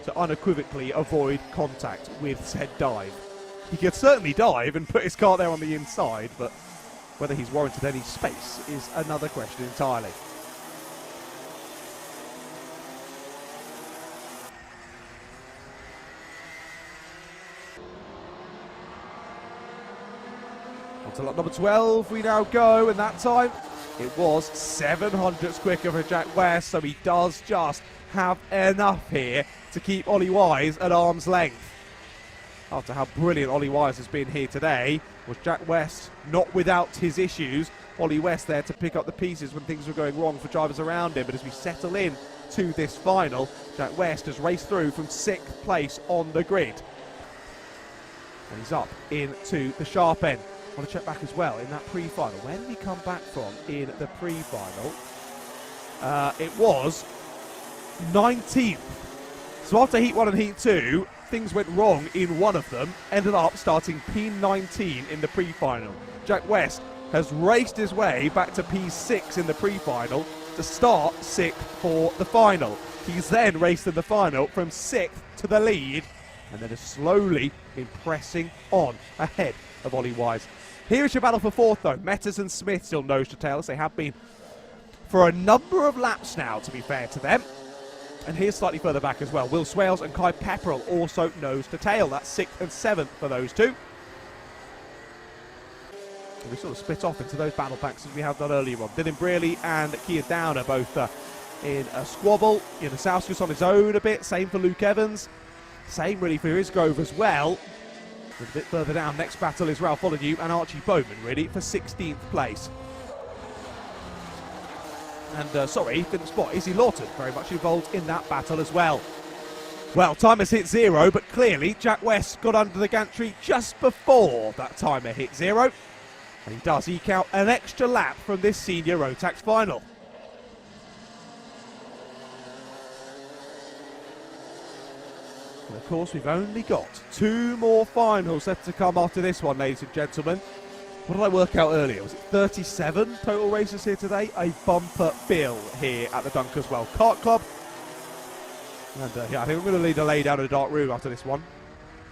to unequivocally avoid contact with said dive. He could certainly dive and put his car there on the inside, but whether he's warranted any space is another question entirely. On to lap number 12 we now go, and that time it was 700ths quicker for Jack West, so he does just have enough here to keep Ollie Wise at arm's length. After how brilliant Ollie Wise has been here today, was Jack West not without his issues. Ollie West there to pick up the pieces when things were going wrong for drivers around him. But as we settle in to this final, Jack West has raced through from 6th place on the grid. And he's up into the sharp end. I want to check back as well in that pre-final. Where did he come back from in the pre-final? It was 19th. So after Heat 1 and Heat 2, things went wrong in one of them, ended up starting P19 in the pre-final. Jack West has raced his way back to P6 in the pre-final to start 6th for the final. He's then raced in the final from 6th to the lead, and then is slowly been pressing on ahead of Ollie Wise. Here is your battle for 4th though. Metters and Smith still nose to tail, as they have been for a number of laps now, to be fair to them. And here's slightly further back as well. Will Swales and Kai Pepperell also nose to tail. That's 6th and 7th for those two. And we sort of split off into those battle packs as we have done earlier on. Dylan Brearley and Keir Downer both in a squabble. Yanosowskis on his own a bit. Same for Luke Evans. Same really for Isgrove as well. A bit further down, next battle is Ralph Molyneux and Archie Bowman, really, for 16th place. And, sorry, didn't spot Izzy Lawton, very much involved in that battle as well. Well, timers hit 0, but clearly Jack West got under the gantry just before that timer hit 0. And he does eke out an extra lap from this senior Rotax final. And of course, we've only got 2 more finals left to come after this one, ladies and gentlemen. What did I work out earlier? Was it 37 total races here today? A bumper bill here at the Dunkeswell Kart Club. And yeah, I think we're going to lay down in a dark room after this one.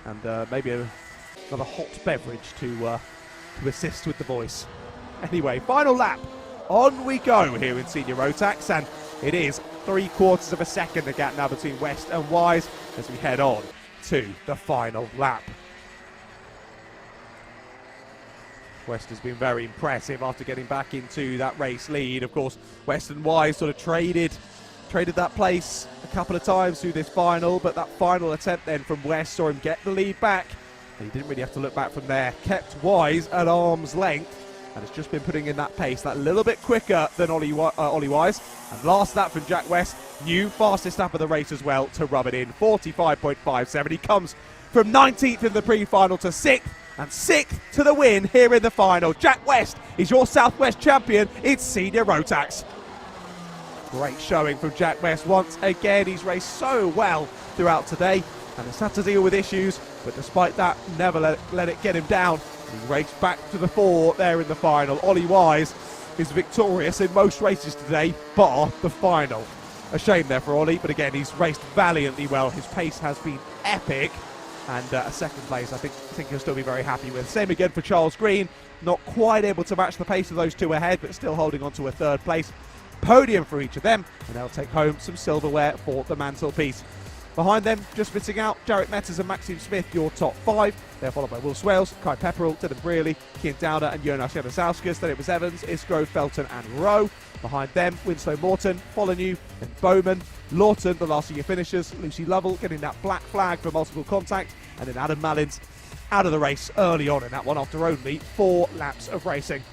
And maybe another hot beverage to assist with the voice. Anyway, final lap. On we go here in Senior Rotax. And it is 3/4 of a second the gap now between West and Wise as we head on to the final lap. West has been very impressive after getting back into that race lead. Of course, West and Wise sort of traded that place a couple of times through this final, but that final attempt then from West saw him get the lead back, and he didn't really have to look back from there. Kept Wise at arm's length, and has just been putting in that pace that little bit quicker than Ollie Wise. And last that from Jack West, new fastest lap of the race as well to rub it in, 45.57. He comes from 19th in the pre-final to 6th, and 6th to the win here in the final. Jack West is your Southwest champion in Senior Rotax. Great showing from Jack West once again. He's raced so well throughout today and has had to deal with issues, but despite that, never let it get him down. He raced back to the fore there in the final. Ollie Wise is victorious in most races today, bar the final. A shame there for Ollie, but again, he's raced valiantly well. His pace has been epic, and a second place I think he'll still be very happy with. Same again for Charles Green, not quite able to match the pace of those two ahead, but still holding on to a third place. Podium for each of them, and they'll take home some silverware for the mantelpiece. Behind them, just missing out, Jarek Metters and Maxime Smith, your top 5. They're followed by Will Swales, Kai Pepperell, Dylan Brearley, Kian Dowder and Jonas Janusauskas. Then it was Evans, Isgrove, Felton and Rowe. Behind them, Winslow Morton, Follonew, then Bowman, Lawton, the last senior finishers, Lucy Lovell getting that black flag for multiple contact, and then Adam Mallins out of the race early on in that one after only 4 laps of racing.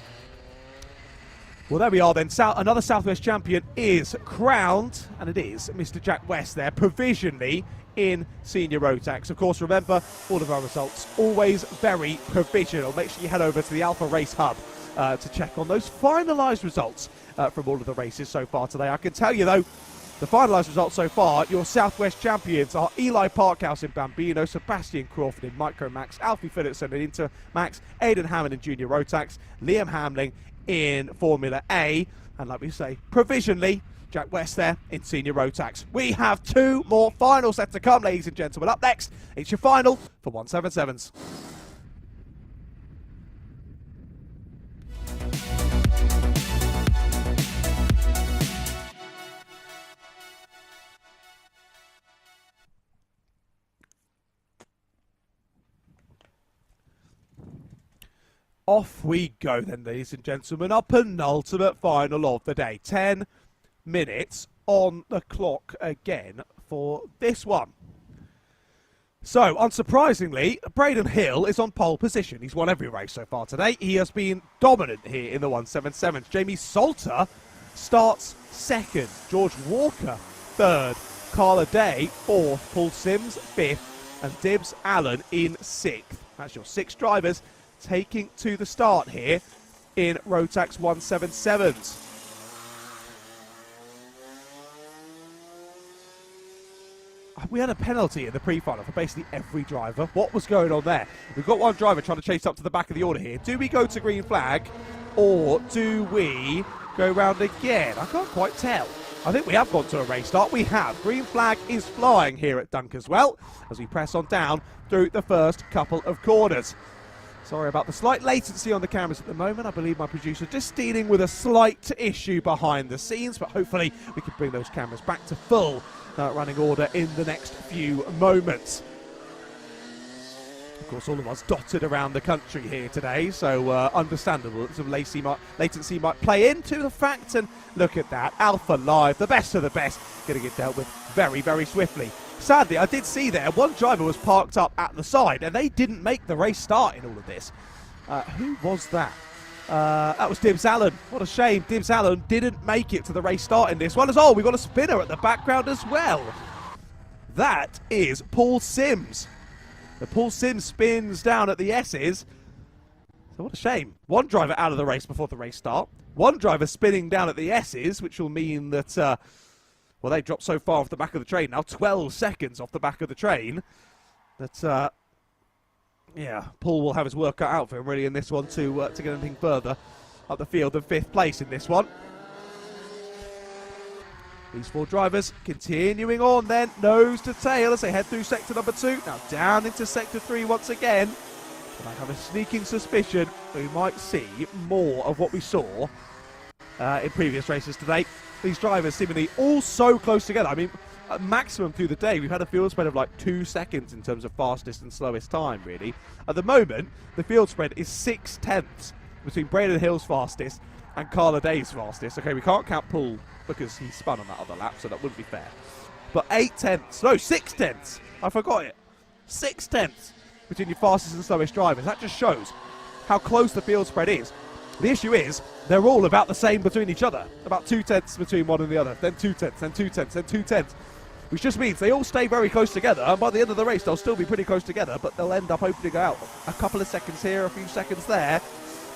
Well, there we are then. Another Southwest champion is crowned, and it is Mr. Jack West there, provisionally in Senior Rotax. Of course, remember, all of our results always very provisional. Make sure you head over to the Alpha Race Hub to check on those finalised results from all of the races so far today. I can tell you, though, the finalised results so far, your Southwest champions are Eli Parkhouse in Bambino, Sebastian Crawford in Micromax, Alfie Phillipson in Intermax, Aidan Hammond in Junior Rotax, Liam Hamling in Formula A, and like we say, provisionally, Jack West there in Senior Rotax. We have 2 more final sets to come, ladies and gentlemen. Up next, it's your final for 177s. Off we go then, ladies and gentlemen. Our penultimate final of the day. 10 minutes on the clock again for this one. So, unsurprisingly, Braden Hill is on pole position. He's won every race so far today. He has been dominant here in the 177s. Jamie Salter starts 2nd. George Walker 3rd. Carla Day 4th. Paul Sims 5th. And Dibbs Allen in 6th. That's your 6 drivers taking to the start here in Rotax 177s. We had a penalty in the pre-final for basically every driver. What was going on there? We've got one driver trying to chase up to the back of the order here. Do we go to green flag or do we go round again? I can't quite tell. I think we have gone to a race start. We have. Green flag is flying here at Dunkeswell as we press on down through the first couple of corners. Sorry about the slight latency on the cameras at the moment. I believe my producer just dealing with a slight issue behind the scenes, but hopefully we can bring those cameras back to full running order in the next few moments. Of course, all of us dotted around the country here today, so understandable that some latency might play into the fact. And look at that, Alpha Live, the best of the best, getting it dealt with very, very swiftly. Sadly, I did see there, one driver was parked up at the side, and they didn't make the race start in all of this. Who was that? That was Dibbs Allen. What a shame. Dibbs Allen didn't make it to the race start in this one. Oh, we've got a spinner at the background as well. That is Paul Sims. The Paul Sims spins down at the S's. So what a shame. One driver out of the race before the race start. One driver spinning down at the S's, which will mean that... well, they dropped so far off the back of the train now, 12 seconds off the back of the train, that, yeah, Paul will have his work cut out for him, really, in this one to get anything further up the field than 5th place in this one. These 4 drivers continuing on then, nose to tail as they head through sector number 2, now down into sector 3 once again. And I have a sneaking suspicion we might see more of what we saw in previous races today. These drivers seemingly all so close together. I mean, at maximum through the day, we've had a field spread of like 2 seconds in terms of fastest and slowest time, really. At the moment, the field spread is 6/10 between Braden Hill's fastest and Carla Day's fastest. Okay, we can't count Paul because he spun on that other lap, so that wouldn't be fair. But 6 tenths. I forgot it. 6 tenths between your fastest and slowest drivers. That just shows how close the field spread is. The issue is they're all about the same between each other. About 2 tenths between one and the other. Then 2 tenths, then 2 tenths, then 2 tenths. Which just means they all stay very close together. And by the end of the race, they'll still be pretty close together. But they'll end up opening out a couple of seconds here, a few seconds there.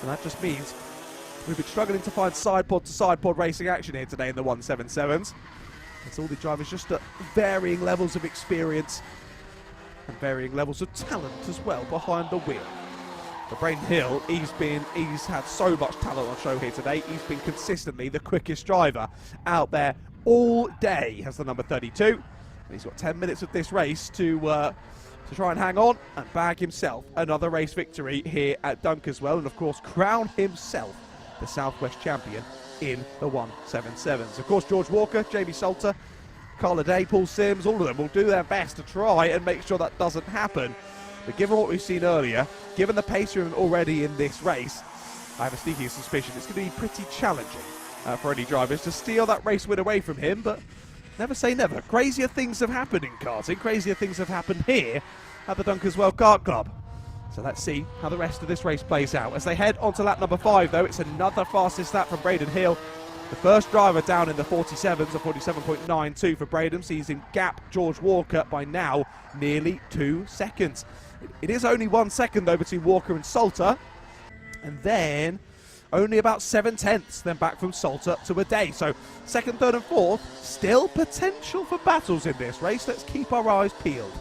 And that just means we've been struggling to find side-pod to side-pod racing action here today in the 177s. It's all the drivers just at varying levels of experience and varying levels of talent as well behind the wheel. For Braden Hill, he's had so much talent on show here today. He's been consistently the quickest driver out there all day, has the number 32. And he's got 10 minutes of this race to try and hang on and bag himself another race victory here at Dunkeswell, and of course crown himself the Southwest champion in the 177s. Of course, George Walker, Jamie Salter, Carla Day, Paul Sims, all of them will do their best to try and make sure that doesn't happen. But given what we've seen earlier, given the pace room already in this race, I have a sneaky suspicion it's going to be pretty challenging for any drivers to steal that race win away from him. But never say never. Crazier things have happened in karting. Crazier things have happened here at the Dunkeswell Kart Club. So let's see how the rest of this race plays out. As they head onto lap number 5, though, it's another fastest lap from Braden Hill. The first driver down in the 47s, a 47.92 for Braden, sees him gap George Walker by now nearly 2 seconds. It is only 1 second, though, between Walker and Salter. And then only about 7 tenths then back from Salter to a day. So second, third and fourth, still potential for battles in this race. Let's keep our eyes peeled.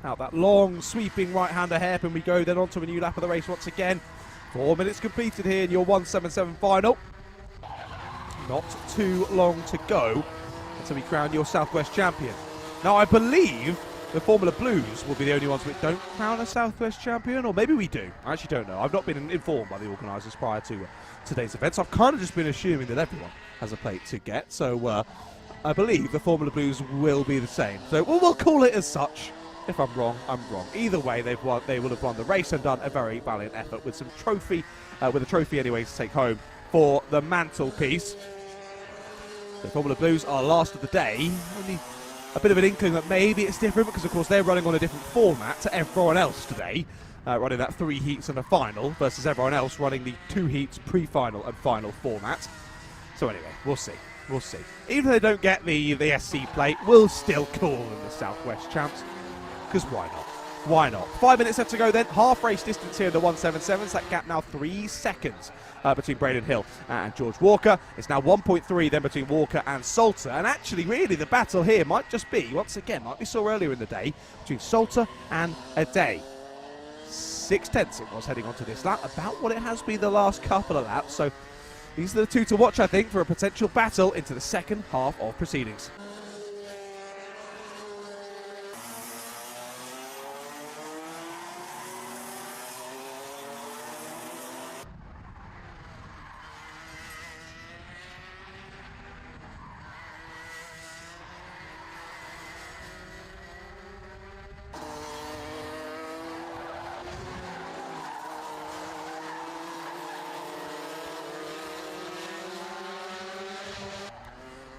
Out that long, sweeping right-hander hairpin we go, then on to a new lap of the race once again. 4 minutes completed here in your 177 final. Not too long to go until we crown your Southwest champion. Now, I believe the Formula Blues will be the only ones which don't crown a Southwest champion, or maybe we do. I actually don't know. I've not been informed by the organisers prior to today's event, so I've kind of just been assuming that everyone has a plate to get. So I believe the Formula Blues will be the same. So we'll call it as such. If I'm wrong, I'm wrong. Either way, they will have won the race and done a very valiant effort with with a trophy anyway to take home for the mantelpiece. The Formula Blues are last of the day. Only a bit of an inkling that maybe it's different because, of course, they're running on a different format to everyone else today. Running that 3 heats and a final versus everyone else running the 2 heats pre-final and final format. So anyway, we'll see. We'll see. Even if they don't get the SC plate, we'll still call them the Southwest champs. Because why not? Why not? 5 minutes left to go then. Half race distance here in the 177s. That gap now 3 seconds between Braden Hill and George Walker. It's now 1.3 then between Walker and Salter. And actually, really, the battle here might just be, once again, like we saw earlier in the day, between Salter and Ade. 6 tenths it was heading onto this lap. About what it has been the last couple of laps. So these are the two to watch, I think, for a potential battle into the second half of proceedings.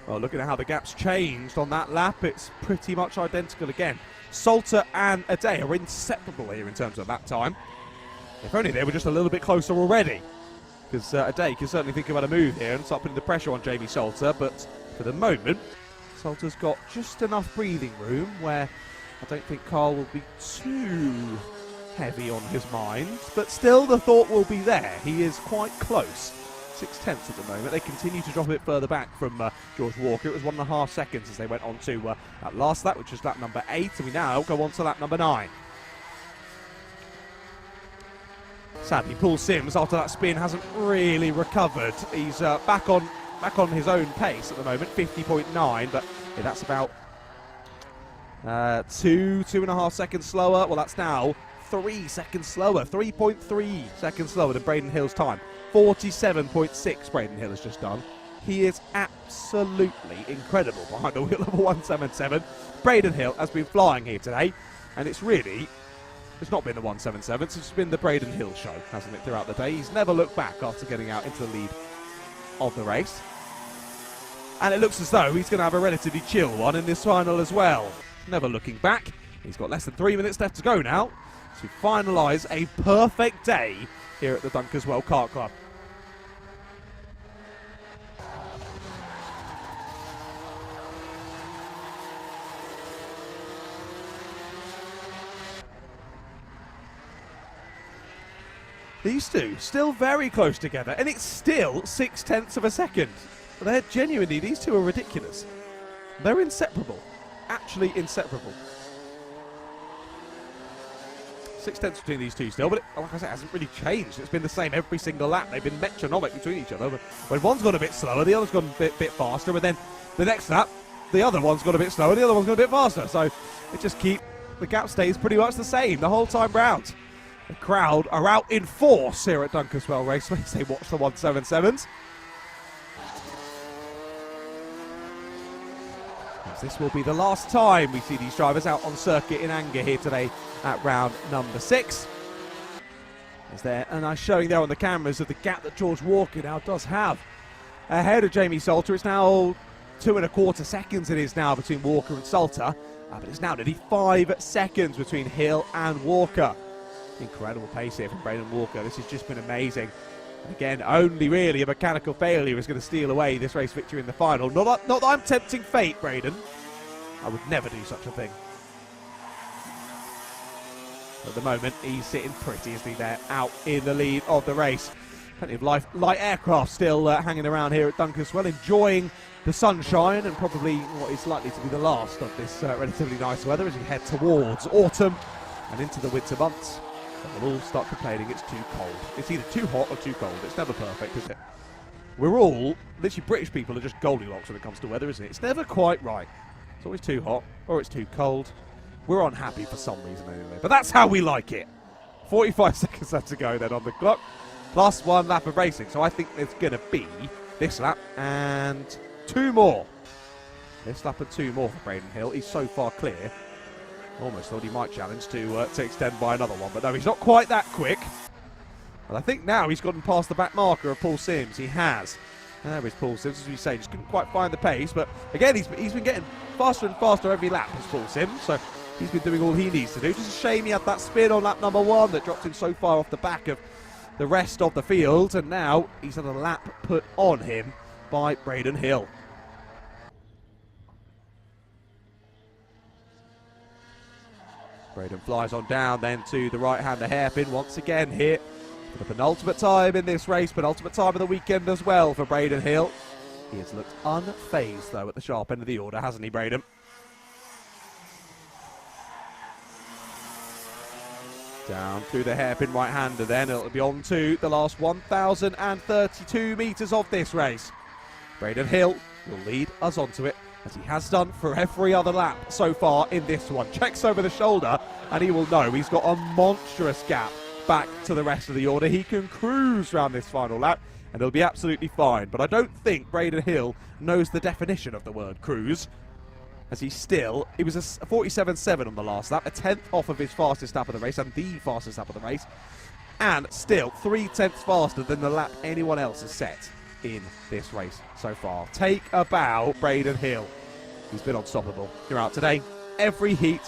Well, looking at how the gap's changed on that lap, it's pretty much identical again. Salter and Ade are inseparable here in terms of that time. If only they were just a little bit closer already. Because Ade can certainly think about a move here and start putting the pressure on Jamie Salter. But for the moment, Salter's got just enough breathing room where I don't think Carl will be too heavy on his mind. But still, the thought will be there. He is quite close. 6 tenths at the moment. They continue to drop a bit further back from George Walker. It was 1.5 seconds as they went on to that last lap, which was lap number 8, and we now go on to lap number 9. Sadly, Paul Sims, after that spin, hasn't really recovered. He's back on his own pace at the moment, 50.9, but yeah, that's about 2.5 seconds slower. Well, that's now 3 seconds slower, 3.3 seconds slower than Braden Hill's time. 47.6 Braden Hill has just done. He is absolutely incredible behind the wheel of a 177. Braden Hill has been flying here today, and it's not been the 177, it's been the Braden Hill show, hasn't it, throughout the day. He's never looked back after getting out into the lead of the race. And it looks as though he's going to have a relatively chill one in this final as well. Never looking back. He's got less than 3 minutes left to go now to finalise a perfect day here at the Dunkeswell Kart Club. These two still very close together, and it's still 0.6 of a second. They're genuinely, these two are ridiculous. They're inseparable. Actually inseparable. 0.6 between these two still, but like I said, it hasn't really changed. It's been the same every single lap. They've been metronomic between each other. But when one's gone a bit slower, the other's gone a bit faster, but then the next lap, the other one's gone a bit slower, the other one's gone a bit faster. So the gap stays pretty much the same the whole time round. The crowd are out in force here at Dunkeswell Raceway as they watch the 177s. As this will be the last time we see these drivers out on circuit in anger here today at round number 6. And I'm showing there on the cameras of the gap that George Walker now does have ahead of Jamie Salter. It's now 2.25 seconds it is now between Walker and Salter, but it's now nearly 5 seconds between Hill and Walker. Incredible pace here from Braden Walker. This has just been amazing. And again, only really a mechanical failure is going to steal away this race victory in the final. Not that I'm tempting fate, Braden. I would never do such a thing. At the moment, he's sitting pretty, isn't he, there, out in the lead of the race. Plenty of light aircraft still hanging around here at Dunkeswell, enjoying the sunshine and probably what is likely to be the last of this relatively nice weather as we head towards autumn and into the winter months. We'll all start complaining it's too cold. It's either too hot or too cold. It's never perfect, is it? We're all, literally British people are just Goldilocks when it comes to weather, isn't it? It's never quite right. It's always too hot or it's too cold. We're unhappy for some reason anyway. But that's how we like it. 45 seconds left to go then on the clock. Plus 1 lap of racing. So I think it's going to be this lap and 2 more. This lap and 2 more for Braden Hill. He's so far clear. Almost thought he might challenge to extend by another one, but no, he's not quite that quick. But I think now he's gotten past the back marker of Paul Sims. He has. There is Paul Sims, as we say, just couldn't quite find the pace, but again, he's been getting faster and faster every lap as Paul Sims, so he's been doing all he needs to do. Just a shame he had that spin on lap number 1 that dropped him so far off the back of the rest of the field, and now he's had a lap put on him by Braden Hill. Braden flies on down then to the right-hander hairpin once again here for the penultimate time in this race, penultimate time of the weekend as well for Braden Hill. He has looked unfazed though at the sharp end of the order, hasn't he, Braden? Down through the hairpin right-hander then, it'll be on to the last 1,032 metres of this race. Braden Hill will lead us onto it, as he has done for every other lap so far in this one. Checks over the shoulder, and he will know he's got a monstrous gap back to the rest of the order. He can cruise around this final lap, and he'll be absolutely fine. But I don't think Braden Hill knows the definition of the word cruise, as he was a 47.7 on the last lap, a 10th off of his fastest lap of the race, and the fastest lap of the race, and still 3/10 faster than the lap anyone else has set in this race so far. Take a bow, Braden Hill. He's been unstoppable throughout today. Every heat,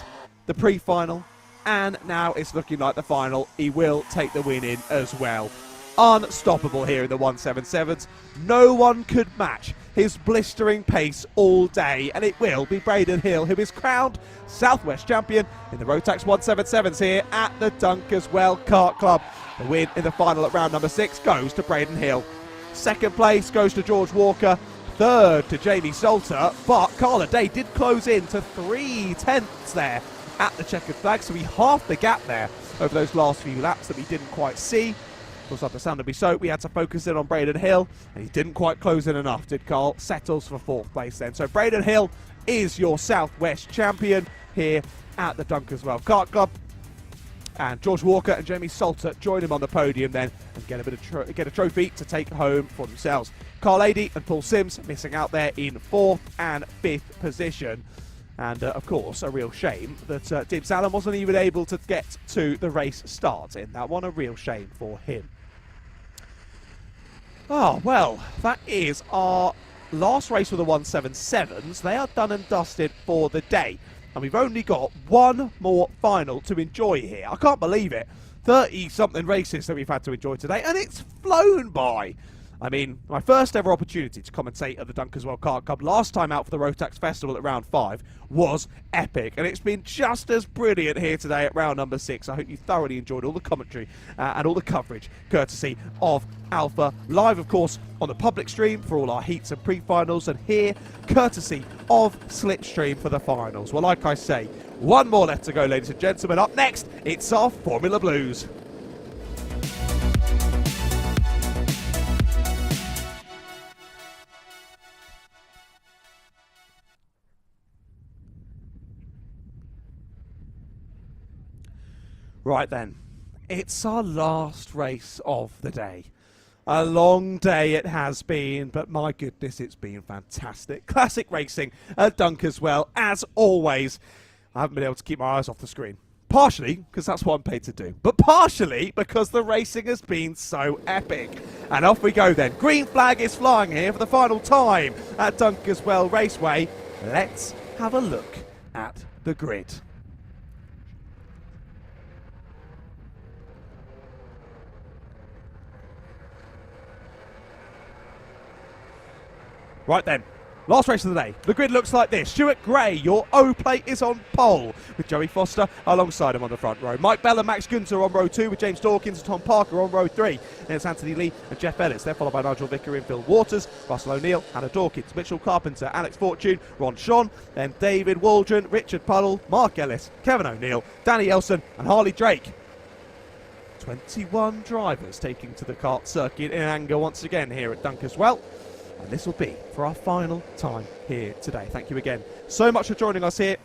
the pre-final, and now it's looking like the final. He will take the win in as well. Unstoppable here in the 177s. No one could match his blistering pace all day, and it will be Braden Hill who is crowned Southwest champion in the Rotax 177s here at the Dunkeswell Kart Club. The win in the final at round number 6 goes to Braden Hill. Second place goes to George Walker. Third to Jamie Salter, but Carla Day did close in to 3/10 there at the checkered flag, so he halved the gap there over those last few laps that we didn't quite see. Of course, understandably so, we had to focus in on Braden Hill, and he didn't quite close in enough, did Carl? Settles for 4th place then. So Braden Hill is your Southwest champion here at the Dunkeswell Kart Club. And George Walker and Jamie Salter join him on the podium then and get a trophy to take home for themselves. Carl Adey and Paul Sims missing out there in 4th and 5th position. And, of course, a real shame that Dibs Allen wasn't even able to get to the race start in that one. A real shame for him. Oh, well, that is our last race for the 177s. They are done and dusted for the day. And we've only got one more final to enjoy here. I can't believe it. 30-something races that we've had to enjoy today, and it's flown by. I mean, my first ever opportunity to commentate at the Dunkeswell Kart Club last time out for the Rotax Festival at round 5 was epic, and it's been just as brilliant here today at round number 6. I hope you thoroughly enjoyed all the commentary and all the coverage courtesy of Alpha, live of course on the public stream for all our heats and pre-finals, and here courtesy of SlipStream for the finals. Well, like I say, one more left to go, ladies and gentlemen. Up next, it's our Formula Blues. Right then, it's our last race of the day. A long day it has been, but my goodness, it's been fantastic. Classic racing at Dunkeswell, as always. I haven't been able to keep my eyes off the screen. Partially because that's what I'm paid to do, but partially because the racing has been so epic. And off we go then. Green flag is flying here for the final time at Dunkeswell Raceway. Let's have a look at the grid. Right then, last race of the day. The grid looks like this. Stuart Gray, your O plate is on pole, with Joey Foster alongside him on the front row. Mike Bell and Max Gunter on row 2, with James Dawkins and Tom Parker on row 3. Then it's Anthony Lee and Jeff Ellis. They're followed by Nigel Vicker and Phil Waters, Russell O'Neill, Hannah Dawkins, Mitchell Carpenter, Alex Fortune, Ron Sean, then David Waldron, Richard Puddle, Mark Ellis, Kevin O'Neill, Danny Elson and Harley Drake. 21 drivers taking to the kart circuit in anger once again here at Dunkeswell. And this will be for our final time here today. Thank you again so much for joining us here,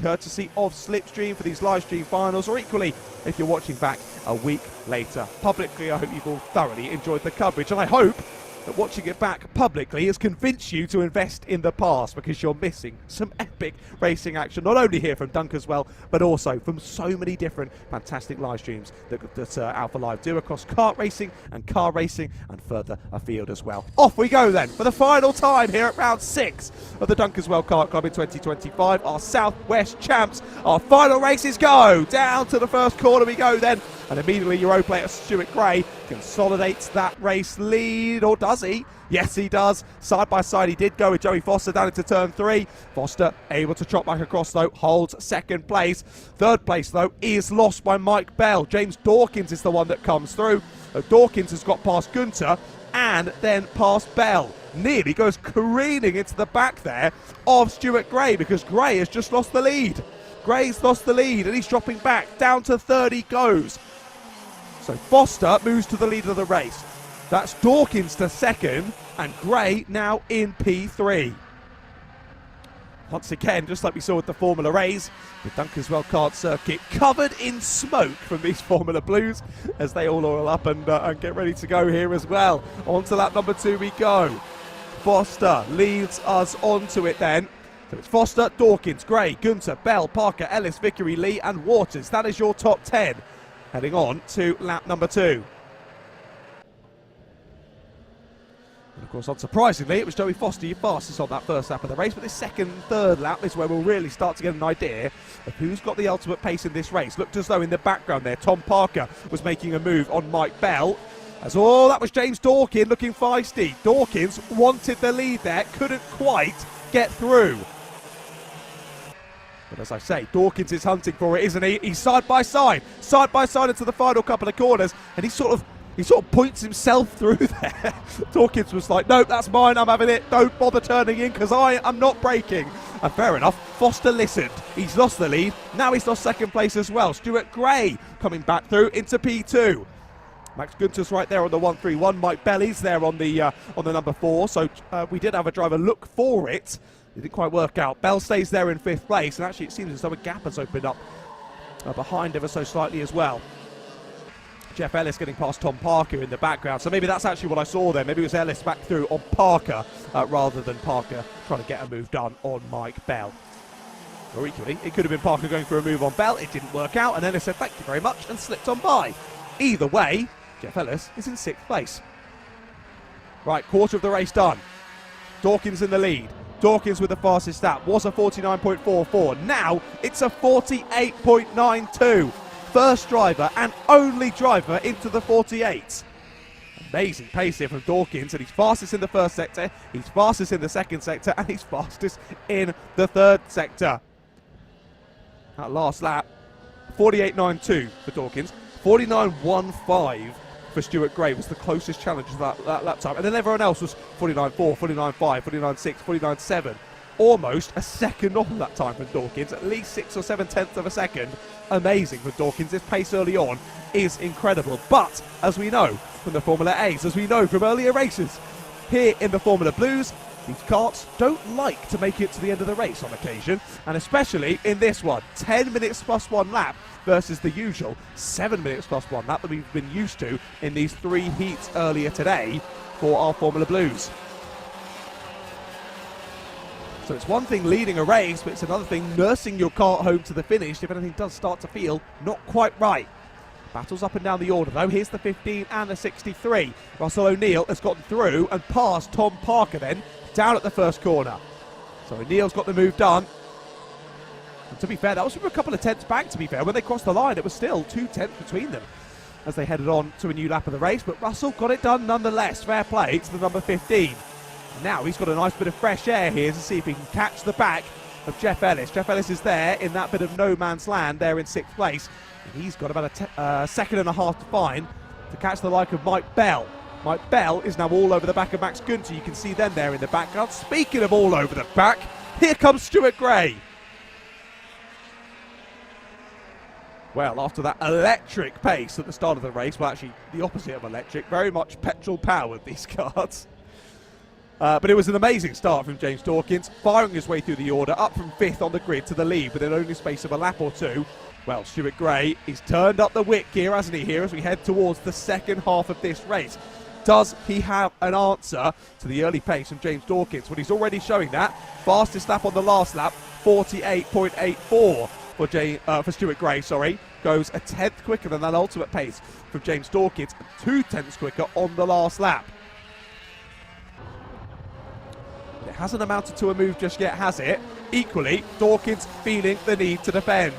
courtesy of SlipStream for these live stream finals, or equally if you're watching back a week later. Publicly, I hope you've all thoroughly enjoyed the coverage, and I hope that watching it back publicly has convinced you to invest in the past, because you're missing some epic racing action, not only here from Dunkeswell, but also from so many different fantastic live streams that Alpha Live do across kart racing and car racing and further afield as well. Off we go then for the final time here at round 6 of the Dunkeswell Kart Club in 2025. Our Southwest champs, our final races go. Down to the first corner we go then, and immediately your O-player Stuart Gray consolidates that race lead, or does he? Yes, he does. Side by side he did go with Joey Foster down into turn 3. Foster able to trot back across though, holds second place. Third place though is lost by Mike Bell. James Dawkins is the one that comes through. Dawkins has got past Gunter and then past Bell. Nearly goes careening into the back there of Stuart Gray, because Gray has just lost the lead. Gray's lost the lead and he's dropping back. Down to third he goes. So Foster moves to the lead of the race. That's Dawkins to second, and Gray now in P3. Once again, just like we saw with the Formula A's, the Dunkeswell Kart circuit covered in smoke from these Formula Blues as they all oil up and get ready to go here as well. On to lap number 2 we go. Foster leads us onto it then. So it's Foster, Dawkins, Gray, Gunter, Bell, Parker, Ellis, Vickery, Lee and Waters. That is your top 10. Heading on to lap number 2. And of course, unsurprisingly, it was Joey Foster your fastest on that first lap of the race, but this second and third lap is where we'll really start to get an idea of who's got the ultimate pace in this race. Looked as though in the background there, Tom Parker was making a move on Mike Bell. As that was James Dawkins looking feisty. Dawkins wanted the lead there, couldn't quite get through. But as I say, Dawkins is hunting for it, isn't he? He's side by side into the final couple of corners, and he sort of points himself through there. Dawkins was like, nope, that's mine, I'm having it, don't bother turning in because I am not braking. And fair enough, Foster listened. He's lost the lead, now he's lost second place as well. Stuart Gray coming back through into P2. Max Gunter's right there on the 131. Mike Belly's there on the number 4. So we did have a driver look for it. It didn't quite work out. Bell stays there in 5th place, and actually it seems as though a gap has opened up behind ever so slightly as well. Jeff Ellis getting past Tom Parker in the background, so maybe that's actually what I saw there. Maybe it was Ellis back through on Parker rather than Parker trying to get a move done on Mike Bell. Or equally, it could have been Parker going for a move on Bell. It didn't work out, and Ellis said thank you very much and slipped on by. Either way, Jeff Ellis is in 6th place. Right, quarter of the race done. Dawkins in the lead. Dawkins with the fastest lap was a 49.44. Now it's a 48.92. First driver and only driver into the 48s. Amazing pace here from Dawkins, and he's fastest in the first sector, he's fastest in the second sector, and he's fastest in the third sector. That last lap, 48.92 for Dawkins, 49.15 for Stuart Gray was the closest challenge to that lap time, and then everyone else was 49.4, 49.5, 49.6, 49.7. Almost a second on that time from Dawkins, at least 6 or 7 tenths of a second. Amazing for Dawkins. His pace early on is incredible. But as we know from the Formula A's, as we know from earlier races, here in the Formula Blues, these karts don't like to make it to the end of the race on occasion, and especially in this one. 10 minutes plus 1 lap versus the usual 7 minutes plus 1 lap that we've been used to in these 3 heats earlier today for our Formula Blues. So it's one thing leading a race, but it's another thing nursing your kart home to the finish if anything does start to feel not quite right. Battles up and down the order though. Here's the 15 and the 63. Russell O'Neill has gotten through and past Tom Parker then, down at the first corner. So O'Neill's got the move done. And to be fair, that was from a couple of tenths back, to be fair. When they crossed the line, it was still 2 tenths between them as they headed on to a new lap of the race. But Russell got it done nonetheless. Fair play to the number 15. Now he's got a nice bit of fresh air here to see if he can catch the back of Jeff Ellis. Jeff Ellis is there in that bit of no man's land there in 6th place. And he's got about a second and a half to find to catch the like of Mike Bell. Mike Bell is now all over the back of Max Gunter. You can see them there in the background. Speaking of all over the back, here comes Stuart Gray. Well, after that electric pace at the start of the race, well actually the opposite of electric, very much petrol powered these karts. But it was an amazing start from James Dawkins, firing his way through the order, up from 5th on the grid to the lead within only space of a lap or two. Well, Stuart Gray, he's turned up the wick here, hasn't he, here as we head towards the second half of this race. Does he have an answer to the early pace from James Dawkins? Well, he's already showing that. Fastest lap on the last lap, 48.84 for Stuart Gray, goes a tenth quicker than that ultimate pace from James Dawkins, and 2 tenths quicker on the last lap. It hasn't amounted to a move just yet, has it? Equally, Dawkins feeling the need to defend.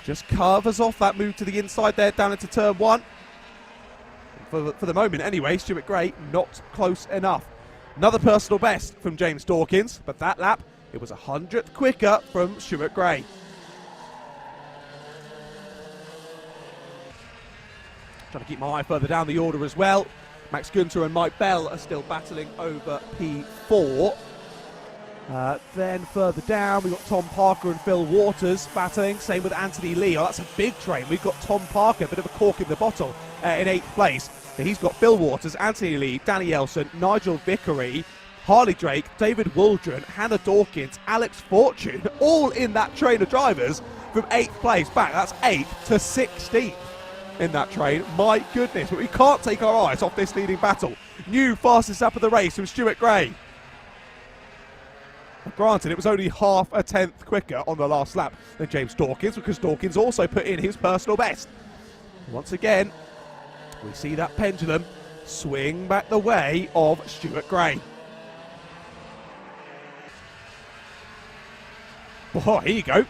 Just covers off that move to the inside there, down into turn 1. For the moment anyway, Stuart Gray not close enough. Another personal best from James Dawkins, but that lap, it was 100th quicker from Stuart Gray. Trying to keep my eye further down the order as well. Max Gunter and Mike Bell are still battling over P4. Then further down, we've got Tom Parker and Phil Waters battling. Same with Anthony Lee. Oh, that's a big train. We've got Tom Parker, a bit of a cork in the bottle, in 8th place. So he's got Phil Waters, Anthony Lee, Danny Elson, Nigel Vickery, Harley Drake, David Waldron, Hannah Dawkins, Alex Fortune, all in that train of drivers from 8th place back. That's 8th to 16th. In that train, my goodness, but we can't take our eyes off this leading battle. New fastest lap of the race from Stuart Gray. Granted, it was only half a tenth quicker on the last lap than James Dawkins, because Dawkins also put in his personal best. Once again, we see that pendulum swing back the way of Stuart Gray. Oh, here you go.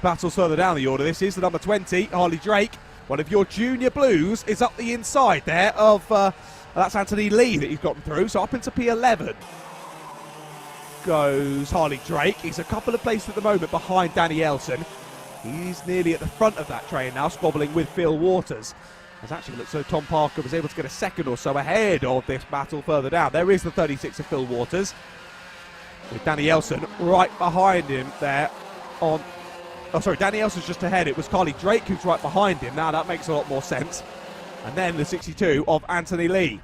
Battles further down the order. This is the number 20, Harley Drake. One of your junior blues is up the inside there of, that's Anthony Lee that he's gotten through. So up into P11 goes Harley Drake. He's a couple of places at the moment behind Danny Elson. He's nearly at the front of that train now, squabbling with Phil Waters. As actually looks so Tom Parker was able to get a second or so ahead of this battle further down. There is the 36 of Phil Waters, with Danny Elson right behind him there on... Oh, sorry, Danny Elson's just ahead. It was Harley Drake who's right behind him. Now that makes a lot more sense. And then the 62 of Anthony Lee.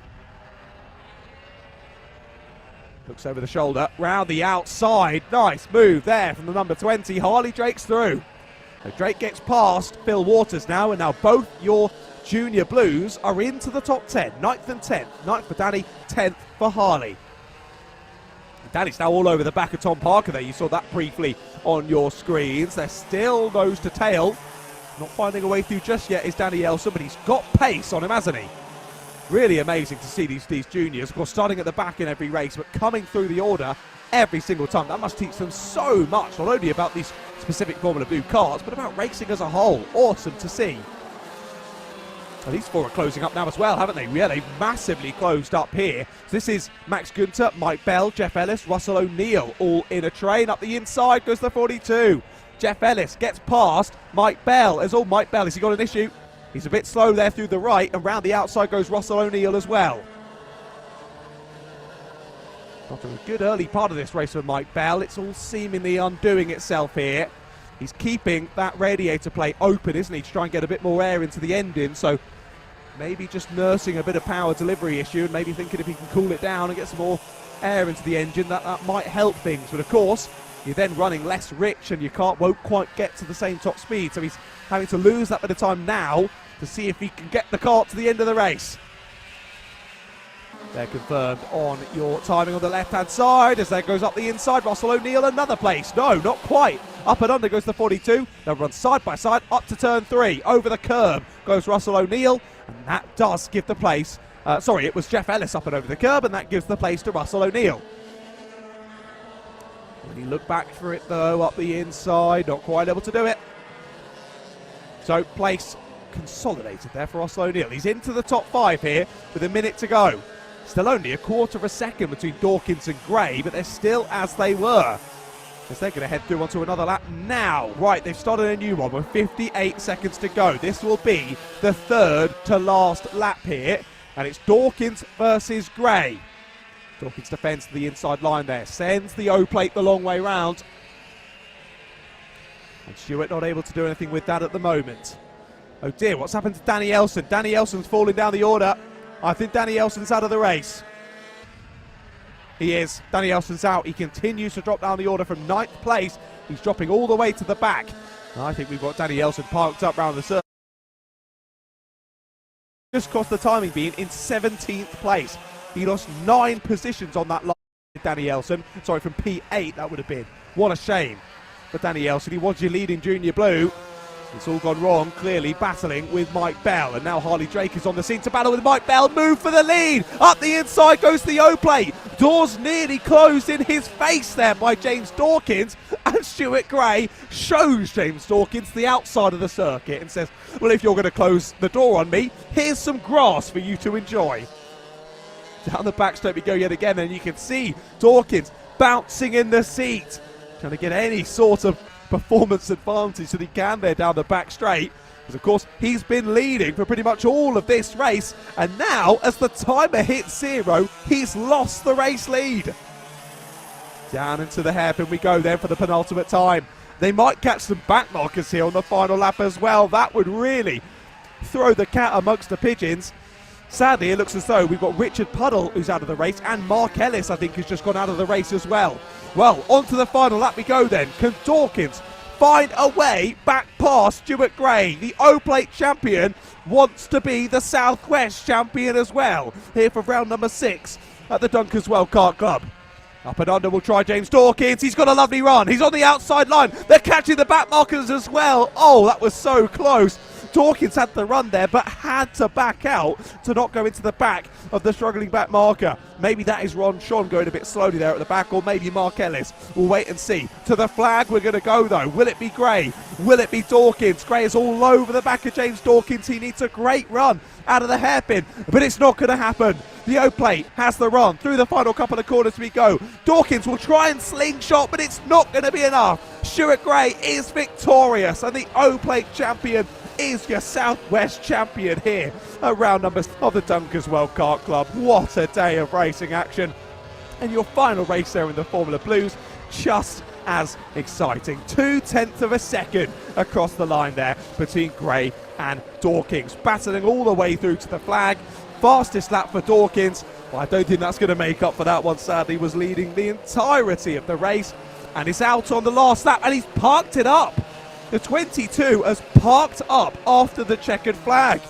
Looks over the shoulder, round the outside. Nice move there from the number 20. Harley Drake's through. So Drake gets past Phil Waters now, and now both your junior blues are into the top 10. 9th and 10th. 9th for Danny, 10th for Harley. And Danny's now all over the back of Tom Parker there. You saw that briefly on your screens. They're still nose to tail. Not finding a way through just yet is Danny Elson, but he's got pace on him, hasn't he? Really amazing to see these juniors, of course, starting at the back in every race, but coming through the order every single time. That must teach them so much, not only about these specific Formula Blue cars, but about racing as a whole. Awesome to see. And these four are closing up now as well, haven't they? Yeah, they've massively closed up here. So this is Max Günther, Mike Bell, Jeff Ellis, Russell O'Neill, all in a train. Up the inside goes the 42. Jeff Ellis gets past Mike Bell. As all Mike Bell, has he got an issue? He's a bit slow there through the right, and round the outside goes Russell O'Neill as well. After a good early part of this race for Mike Bell, it's all seemingly undoing itself here. He's keeping that radiator plate open, isn't he, to try and get a bit more air into the engine, so maybe just nursing a bit of power delivery issue and maybe thinking if he can cool it down and get some more air into the engine, that might help things. But of course, you're then running less rich and you won't quite get to the same top speed, so he's having to lose that bit of time now to see if he can get the kart to the end of the race. They're confirmed on your timing on the left-hand side as that goes up the inside. Russell O'Neill another place. No, not quite. Up and under goes the 42. They'll run side by side up to turn 3. Over the curb goes Russell O'Neill, and that does give the place. It was Jeff Ellis up and over the curb, and that gives the place to Russell O'Neill. When you look back for it though, up the inside, not quite able to do it. So place consolidated there for Russell O'Neill. He's into the top 5 here with a minute to go. Still only a quarter of a second between Dawkins and Gray, but they're still as they were, as they're going to head through onto another lap now. Right, they've started a new one with 58 seconds to go. This will be the third to last lap here, and it's Dawkins versus Gray. Dawkins defends the inside line there, sends the O-plate the long way round, and Stewart not able to do anything with that at the moment. Oh dear, what's happened to Danny Elson? Danny Elson's falling down the order. I think Danny Elson's out of the race. He is. Danny Elson's out. He continues to drop down the order from 9th place. He's dropping all the way to the back. And I think we've got Danny Elson parked up round the circle. Just cost the timing being in 17th place. He lost 9 positions on that line. Danny Elson. Sorry, from P8 that would have been. What a shame for Danny Elson. He was your leading junior blue. It's all gone wrong, clearly battling with Mike Bell. And now Harley Drake is on the scene to battle with Mike Bell. Move for the lead. Up the inside goes the O-plate. Doors nearly closed in his face there by James Dawkins. And Stuart Gray shows James Dawkins the outside of the circuit and says, well, if you're going to close the door on me, here's some grass for you to enjoy. Down the back straight we go yet again, and you can see Dawkins bouncing in the seat, trying to get any sort of performance advantage that he can there down the back straight, because of course he's been leading for pretty much all of this race, and now as the timer hits 0, he's lost the race lead. Down into the hairpin we go then for the penultimate time. They might catch some back markers here on the final lap as well. That would really throw the cat amongst the pigeons. Sadly, it looks as though we've got Richard Puddle who's out of the race, and Mark Ellis, I think, has just gone out of the race as well. Well, on to the final lap we go then. Can Dawkins find a way back past Stuart Gray? The O-plate champion wants to be the Southwest champion as well, here for round number 6 at the Dunkeswell Kart Club. Up and under will try James Dawkins. He's got a lovely run. He's on the outside line. They're catching the back markers as well. Oh, that was so close. Dawkins had the run there, but had to back out to not go into the back of the struggling back marker. Maybe that is Ron Sean going a bit slowly there at the back, or maybe Mark Ellis. We'll wait and see. To the flag we're going to go though. Will it be Gray? Will it be Dawkins? Gray is all over the back of James Dawkins. He needs a great run out of the hairpin, but it's not going to happen. The O-plate has the run. Through the final couple of corners we go. Dawkins will try and slingshot, but it's not going to be enough. Stuart Gray is victorious, and the O-plate champion is your Southwest champion here at round number of the Dunkeswell Kart Club. What a day of racing action. And your final race there in the Formula Blues, just as exciting. 0.2 of a second across the line there between Gray and Dawkins, battling all the way through to the flag. Fastest lap for Dawkins. Well, I don't think that's going to make up for that one, sadly. Was leading the entirety of the race, and is out on the last lap, and he's parked it up. The 22 has parked up after the checkered flag.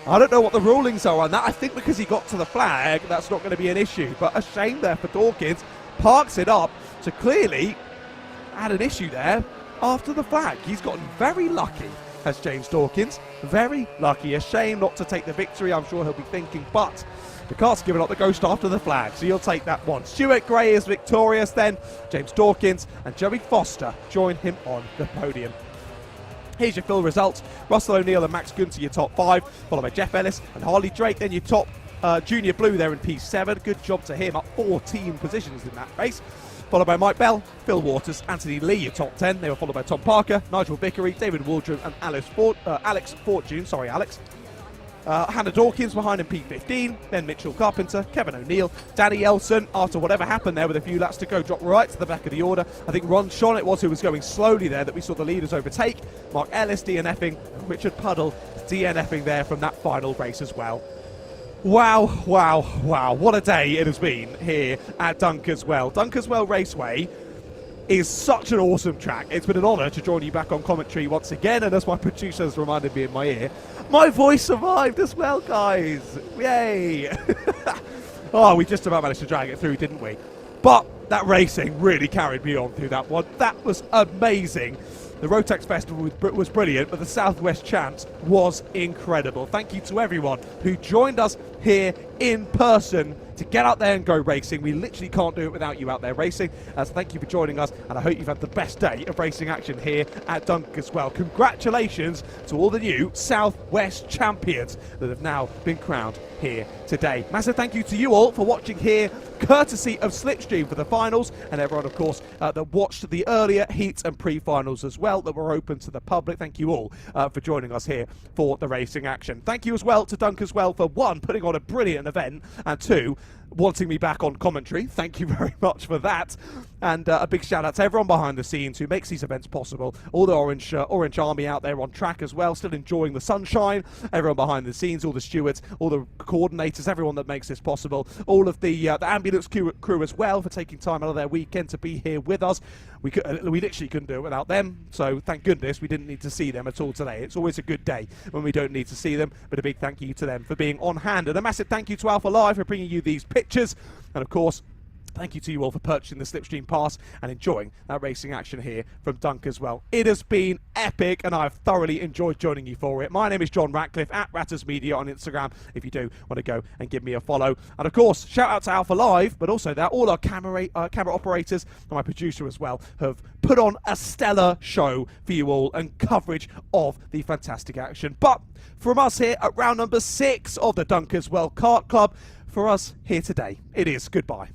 I don't know what the rulings are on that. I think because he got to the flag, that's not going to be an issue. But a shame there for Dawkins. Parks it up. So clearly had an issue there after the flag. He's gotten very lucky, has James Dawkins. Very lucky. A shame not to take the victory, I'm sure he'll be thinking. But the kart's given up the ghost after the flag, so you'll take that one. Stuart Gray is victorious then. James Dawkins and Joey Foster join him on the podium. Here's your full results. Russell O'Neill and Max Gunter, your top 5, followed by Jeff Ellis and Harley Drake, then your top Junior Blue there in P7. Good job to him, up 14 positions in that race. Followed by Mike Bell, Phil Waters, Anthony Lee, your top 10. They were followed by Tom Parker, Nigel Vickery, David Waldron and Alex Fortune. Sorry, Alex. Hannah Dawkins behind in P15, then Mitchell Carpenter, Kevin O'Neill, Danny Elson, after whatever happened there with a few laps to go, dropped right to the back of the order. I think Ron Sean it was who was going slowly there that we saw the leaders overtake. Mark Ellis DNFing, and Richard Puddle DNFing there from that final race as well. Wow, wow, wow, what a day it has been here at Dunkeswell. Dunkeswell Raceway is such an awesome track. It's been an honour to join you back on commentary once again, and as my producer has reminded me in my ear, my voice survived as well, guys. Yay. Oh, we just about managed to drag it through, didn't we? But that racing really carried me on through that one. That was amazing. The Rotex Festival was brilliant, but the Southwest Champs was incredible. Thank you to everyone who joined us here in person to get out there and go racing. We literally can't do it without you out there racing. So thank you for joining us, and I hope you've had the best day of racing action here at Dunkeswell. Congratulations to all the new Southwest champions that have now been crowned here today. Massive thank you to you all for watching here, courtesy of SlipStream for the finals, and everyone, of course, that watched the earlier heats and pre-finals as well that were open to the public. Thank you all for joining us here for the racing action. Thank you as well to Dunkeswell for, 1, putting on a brilliant event, and 2, wanting me back on commentary. Thank you very much for that. And a big shout out to everyone behind the scenes who makes these events possible. All the Orange Army out there on track as well, still enjoying the sunshine. Everyone behind the scenes, all the stewards, all the coordinators, everyone that makes this possible. All of the ambulance crew as well for taking time out of their weekend to be here with us. We literally couldn't do it without them. So thank goodness we didn't need to see them at all today. It's always a good day when we don't need to see them. But a big thank you to them for being on hand. And a massive thank you to Alpha Live for bringing you these pictures. And of course, thank you to you all for purchasing the SlipStream Pass and enjoying that racing action here from Dunkeswell. It has been epic, and I've thoroughly enjoyed joining you for it. My name is John Ratcliffe, at Ratters Media on Instagram, if you do want to go and give me a follow. And of course, shout out to Alpha Live, but also that all our camera operators and my producer as well have put on a stellar show for you all and coverage of the fantastic action. But from us here at round number 6 of the Dunkeswell Kart Club, for us here today, it is goodbye.